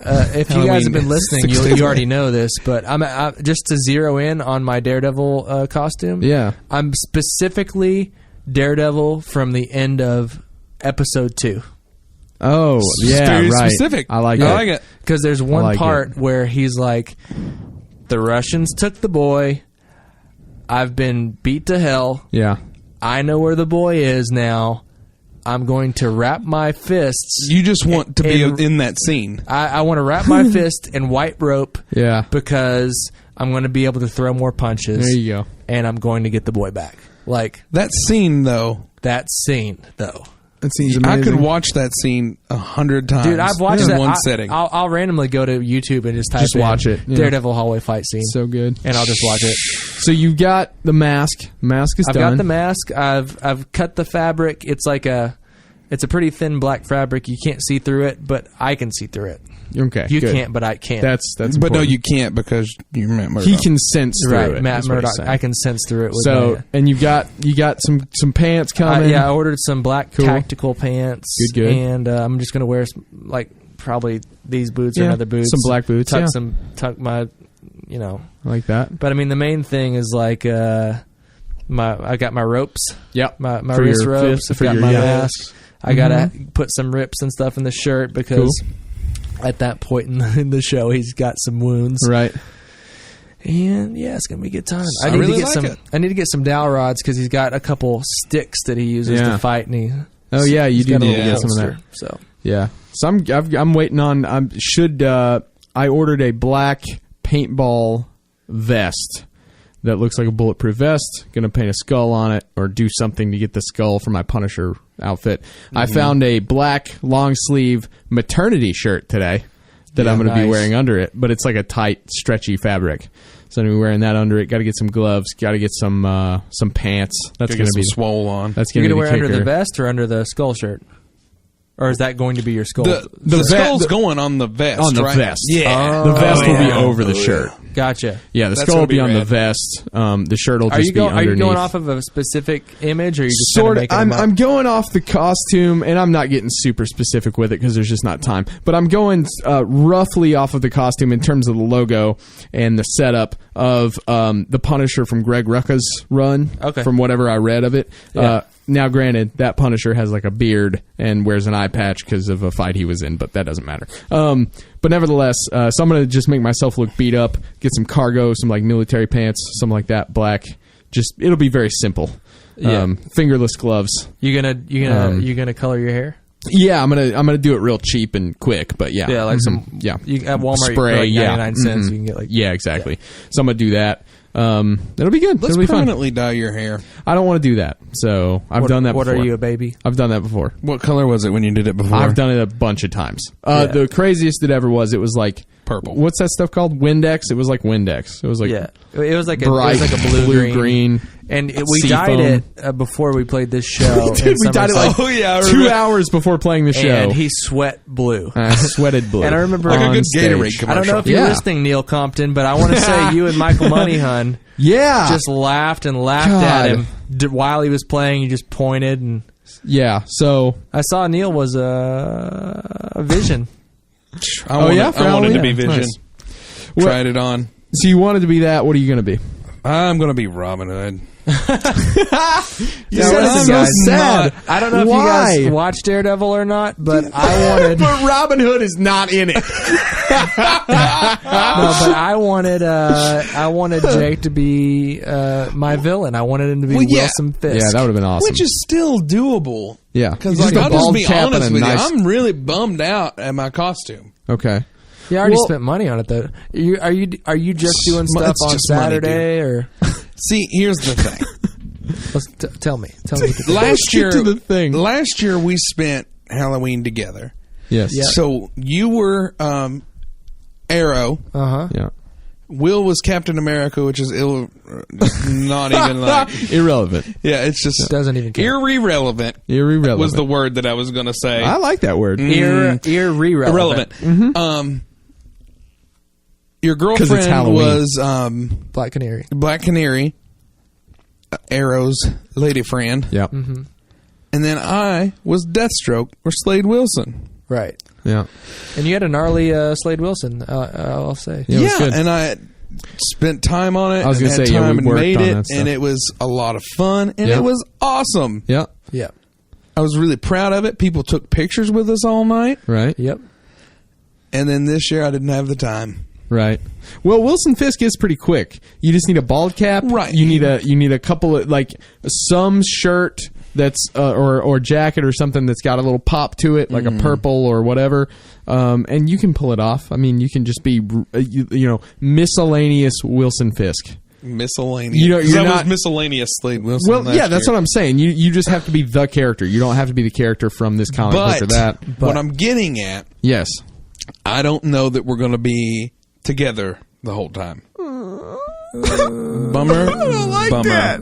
If you guys have been Halloween, listening, 6 days you away. already know this. But I'm just to zero in on my Daredevil costume. Yeah. I'm specifically Daredevil from the end of episode 2. Oh yeah, Very right. specific. I like I like it. Because there's one like part where he's like, "The Russians took the boy. I've been beat to hell. Yeah. I know where the boy is now. I'm going to wrap my fists. You just want to be And- in that scene. I want to wrap my fist in white rope Yeah. because I'm going to be able to throw more punches. There you go. And I'm going to get the boy back. Like That scene, though, that scene, though. That seems I amazing. could watch that scene 100 times. Dude, I've watched in that. one setting. I'll randomly go to YouTube and just type Just in watch it, yeah. Daredevil hallway fight scene. So good. And I'll just watch it. So you got the mask. Mask is I've done. got the mask. I've cut the fabric. It's like it's a pretty thin black fabric. You can't see through it, but I can see through it. Okay. You good. can't, but I can. That's but important. no, you can't because you're Matt Murdock. He can sense through right, it. Matt is what he's Murdock. saying. I can sense through it. With So my, and you got some pants coming. yeah, I ordered some black Cool. tactical pants. Good. And I'm just gonna wear probably these boots or Yeah, another boots. some black boots, Tuck yeah. tuck my, I like that. But I mean, the main thing is like I got my ropes. Yep. My For wrist your ropes. fist- I've for got your- my yeah. mask. I gotta put some rips and stuff in the shirt because at that point in the show he's got some wounds. Right. And yeah, it's gonna be a good time. I I need really to get like some. it. I need to get some dowel rods because he's got a couple sticks that he uses Yeah. to fight. And he. Oh yeah, you he's do got a need to little get some of that. holster, So Yeah. So I'm waiting on. I ordered a black paintball vest that looks like a bulletproof vest. Going to paint a skull on it or do something to get the skull for my Punisher outfit. I found a black long sleeve maternity shirt today that I'm going to be nice. wearing under it, but it's like a tight, stretchy fabric. So I'm going to be wearing that under it. Got to get some gloves. Got to get some pants. That's Gotta going get to be some swole on. That's you're going to gonna be wear the under the kicker. vest or under the skull shirt, or is that going to be your skull? The skull's going on the vest. On the right? vest. Yeah. The vest will be yeah. over the shirt. Gotcha. Yeah, the That's skull will gonna be be on the rad. vest. The shirt will Are just you be going? Are underneath. you going off of a specific image, or are you just Sort of. kind of making them up? I'm going off the costume, and I'm not getting super specific with it because there's just not time. But I'm going roughly off of the costume in terms of the logo and the setup of the Punisher from Greg Rucka's run. Okay. From whatever I read of it. Yeah. Now, granted, that Punisher has like a beard and wears an eye patch because of a fight he was in, but that doesn't matter. But nevertheless, so I'm going to just make myself look beat up, get some cargo, some like military pants, something like that, black. Just it'll be very simple. Yeah. Fingerless gloves. you gonna color your hair? Yeah, I'm gonna do it real cheap and quick, but yeah, Yeah, like some. yeah. You, at Walmart, Spray, you can, yeah, like 99 cents. Mhm. You can get like. Yeah, exactly. So I'm gonna do that. It'll be good. Let's It'll be fun. permanently dye your hair. I don't want to do that, so I've done that What before. are you, a baby? I've done that before. What color was it when you did it before? I've done it a bunch of times. Yeah. The craziest it ever was, it was like Purple. What's that stuff called? Windex. It was like Windex. It was like Yeah, it was like bright a blue green. And we dyed Seafoam. it before we played this show. Dude, we dyed it like Oh, yeah, I 2 remember. hours before playing the show. and he sweat blue. I sweated blue. And I remember Like a on good stage. Gatorade commercial. I don't know if you're Yeah. listening, Neil Compton, but I want to say you and Michael Moneyhun Yeah, just laughed and laughed God. at him while he was playing. You just pointed, and yeah. So I saw Neil was a vision. I wanted to Halloween? be Yeah, Vision. nice. What- Tried it on. So you wanted to be that. What are you going to be? I'm going to be Robin Hood. Yeah, That listen, was so guys. sad. I don't know Why? if you guys watch Daredevil or not, but I wanted. But Robin Hood is not in it. No, but I wanted Jake to be my villain. I wanted him to be Well, yeah. Wilson Fisk. Yeah, that would have been awesome. Which is still doable. Yeah. Because Just like, a I'll just bald be cap honest and a with nice- you. I'm really bummed out at my costume. Okay. You already Well- spent money on it though. Are you just doing It's stuff on just money, Saturday or? See, here's the thing. Tell me. What you think. Last year, to the thing. Last year we spent Halloween together. Yes. Yeah. So you were Arrow. Uh-huh. Yeah. Will was Captain America, which is not even like. Irrelevant. Yeah, it's just Doesn't even count. irrelevant. Irrelevant. Was the word that I was going to say. I like that word. Irrelevant. Irrelevant. Your 'Cause it's girlfriend Halloween. was Black Canary. Black Canary, Arrow's lady friend, Yeah. Mm-hmm. and then I was Deathstroke or Slade Wilson. Right. Yeah. And you had a gnarly Slade Wilson, I'll say. Yeah, it was good. and I spent time on it. I was and gonna had say, yeah, time we and worked made on it, that stuff. and it was a lot of fun, and Yeah. it was awesome. Yeah. Yeah. I was really proud of it. People took pictures with us all night, Right. Yep. and then this year I didn't have the time. Right. Well, Wilson Fisk is pretty quick. You just need a bald cap. Right. You need a couple of like some shirt that's or jacket or something that's got a little pop to it, like a purple or whatever. And you can pull it off. I mean, you can just be you know, miscellaneous Wilson Fisk. Miscellaneous. You know, 'Cause you're that not- was miscellaneous Slade Wilson. Well, yeah, that's what I'm saying. You just have to be the character. You don't have to be the character from this comic book or that. What I'm getting at, Yes. I don't know that we're going to be together the whole time. Bummer. I don't like Bummer. That.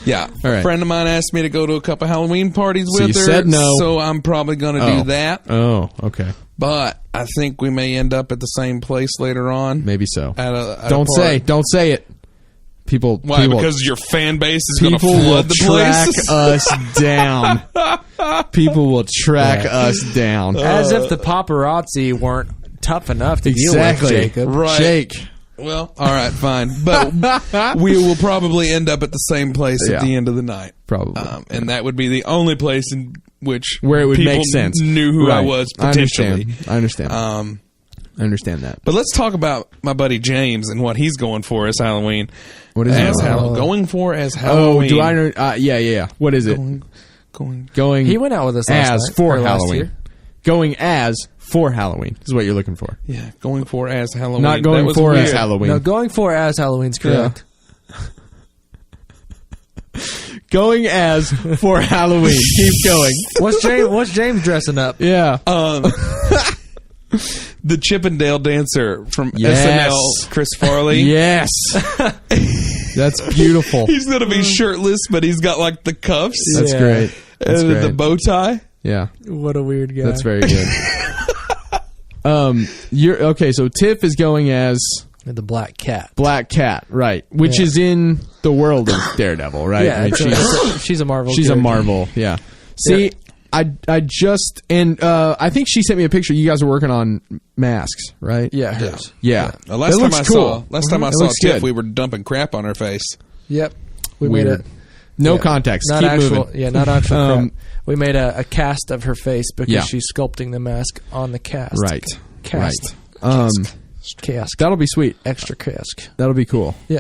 Yeah. All right. A friend of mine asked me to go to a couple Halloween parties So with you her. said no. So I'm probably going to do that. Oh, okay. But I think we may end up at the same place later on. Maybe so. At a Don't party. say it. People. Why? people, Because your fan base is going to people will flood the track place? us down. People will track us down. As if the paparazzi weren't tough enough to Exactly. deal with, Jacob. Right. Jake. Well, all right, fine. But we will probably end up at the same place Yeah. at the end of the night. Probably. And that would be the only place in which Where it would people make sense. knew who I Right. was potentially. I understand. I understand that. But let's talk about my buddy James and what he's going for as Halloween. What is as it? Going for as Oh, Halloween. do I know? Yeah. What is it? Going. He went out with us last as night, for or last Halloween. year. Going as for Halloween is what you're looking for. Yeah, going for as Halloween. Not That going was for weird. as Halloween. No, going for as Halloween's correct. Going as for Halloween. Keep going. What's James dressing up? Yeah. The Chippendale dancer from Yes. SNL, Chris Farley. Yes. That's beautiful. He's going to be shirtless, but he's got like the cuffs That's Yeah. great. That's and the great. bow tie. Yeah. What a weird guy. That's very good. You're okay. So Tiff is going as The Black Cat. Black Cat, right? Which Yeah. is in the world of Daredevil, right? Yeah, I mean, she's a Marvel. she's a character. Marvel. Yeah. See, Yeah. I just I think she sent me a picture. You guys are working on masks, right? Yeah, hers. Yeah. Last It time looks I cool. Last time I It saw looks Tiff, good. we were dumping crap on her face. Yep. We Weird. made it. No Yeah. context. Not Keep actual. moving. Yeah, not actual. crap. We made a cast of her face because Yeah. she's sculpting the mask on the cast. Right. Cast. Right. Cask. That'll be sweet. Extra cask. That'll be cool. Yeah.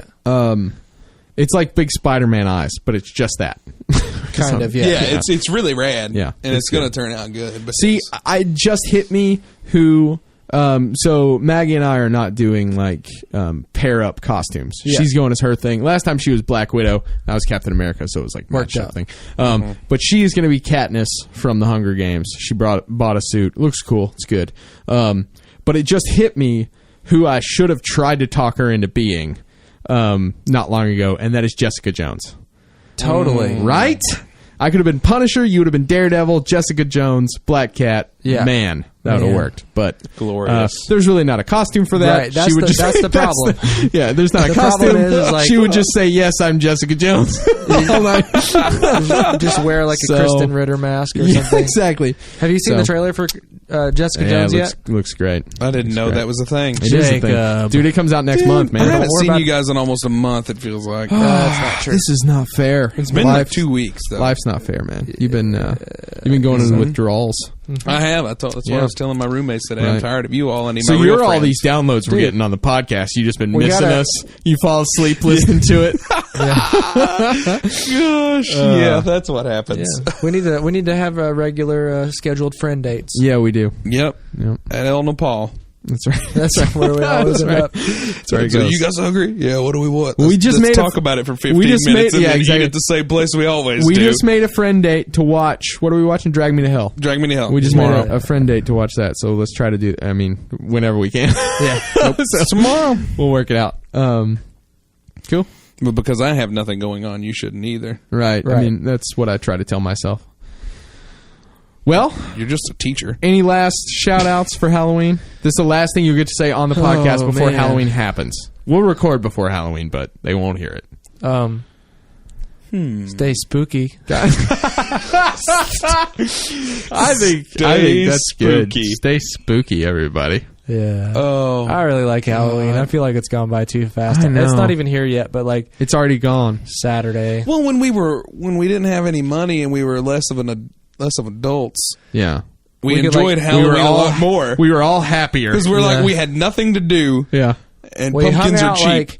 It's like big Spider-Man eyes, but it's just that. Kind of. Yeah. Yeah, it's really rad. Yeah, and it's it's going to turn out good. But See, I just hit me who So Maggie and I are not doing like pair up costumes. Yeah. She's going as her thing. Last time she was Black Widow. I was Captain America, so it was like Worked matchup out. thing. But she is going to be Katniss from the Hunger Games. She bought a suit. Looks cool. It's good. But it just hit me who I should have tried to talk her into being not long ago, and that is Jessica Jones. Totally. Right? I could have been Punisher. You would have been Daredevil. Jessica Jones, Black Cat. Yeah. Man, that would have worked. But Glorious. there's really not a costume for that. Right, that's the problem. There's not a The costume. problem is like, she would just say, "Yes, I'm Jessica Jones." All night. Just wear like a So- Kristen Ritter mask or Yeah, something. exactly. Have you seen So- the trailer for Jessica Yeah, Jones it yet? looks great. I didn't know great. that was a thing. It is a thing. Jacob. Dude, it comes out next month, I man. haven't worry seen about- you guys in almost a month, it feels like. That's not true. This is not fair. It's been like 2 weeks, though. Life's not fair, man. You've been going into withdrawals. I have. That's what Yeah. I was telling my roommates today. I'm Right. tired of you all. I need So my you're real all friends. these downloads we're Dude. getting on the podcast. You just been We missing gotta- us. You fall asleep listening to it. Gosh, yeah, that's what happens. Yeah. we need to have regular scheduled friend dates. Yeah, we do. Yep. Yep. At El Nepal. That's right. That's right, where we always end up. That's where it So goes. you guys hungry? Yeah. What do we want? We just let's made a- talk about it for 15 we just minutes made- and yeah, then exactly. eat at the same place we always We do. just made a friend date to watch. What are we watching? Drag Me to Hell. Drag me to hell. We just tomorrow. made a friend date to watch that. So let's try to do. I mean, whenever we can. Yeah. So tomorrow. we'll work it out. Cool. But because I have nothing going on, you shouldn't either. Right. I Right. mean, that's what I try to tell myself. Well, You're just a teacher. any last shout outs for Halloween? This is the last thing you get to say on the podcast Oh, before man. Halloween happens. We'll record before Halloween, but they won't hear it. Stay spooky. I think that's good. spooky. Stay spooky, everybody. Yeah. Oh. I really like Halloween. I feel like it's gone by too fast. I know. It's not even here yet, but like It's already gone. Saturday. Well, when we didn't have any money and we were less of adults, Yeah. we We could, enjoyed like- Halloween we were all a lot more We were all happier. because we're Yeah. like we had nothing to do Yeah. and We hung pumpkins are out cheap.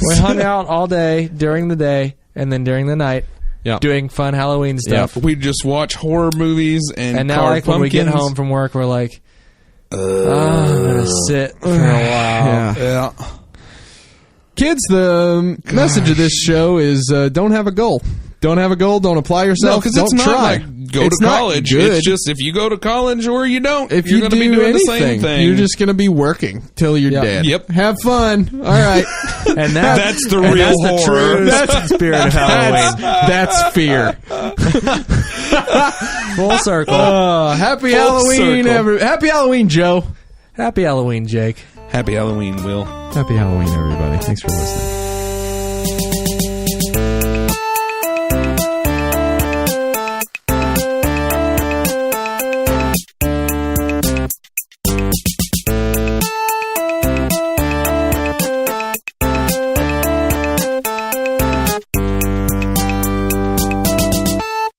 we hung out all day during the day and then during the night Yeah. doing fun Halloween stuff. We just watch horror movies and And now carve like when we get pumpkins. home from work we're like I'm gonna sit for a while. Yeah. Yeah. Kids, the message of this show is don't have a goal. Don't have a goal. Don't apply No, yourself. because don't it's not try. like go It's to not college. good. It's just if you go to college or you don't, if you're you going to be do doing anything, the same thing. you're just going to be working till you're Yep. dead. Yep. Have fun. All right. And That's the and real that's the horror. true That's- spirit of Halloween. That's fear. Full circle. Happy Full Halloween, circle. Happy Halloween, Joe. Happy Halloween, Jake. Happy Halloween, Will. Happy Halloween, everybody. Thanks for listening.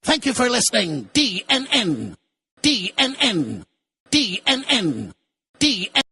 Thank you for listening. DNN. DNN. DNN. DNN.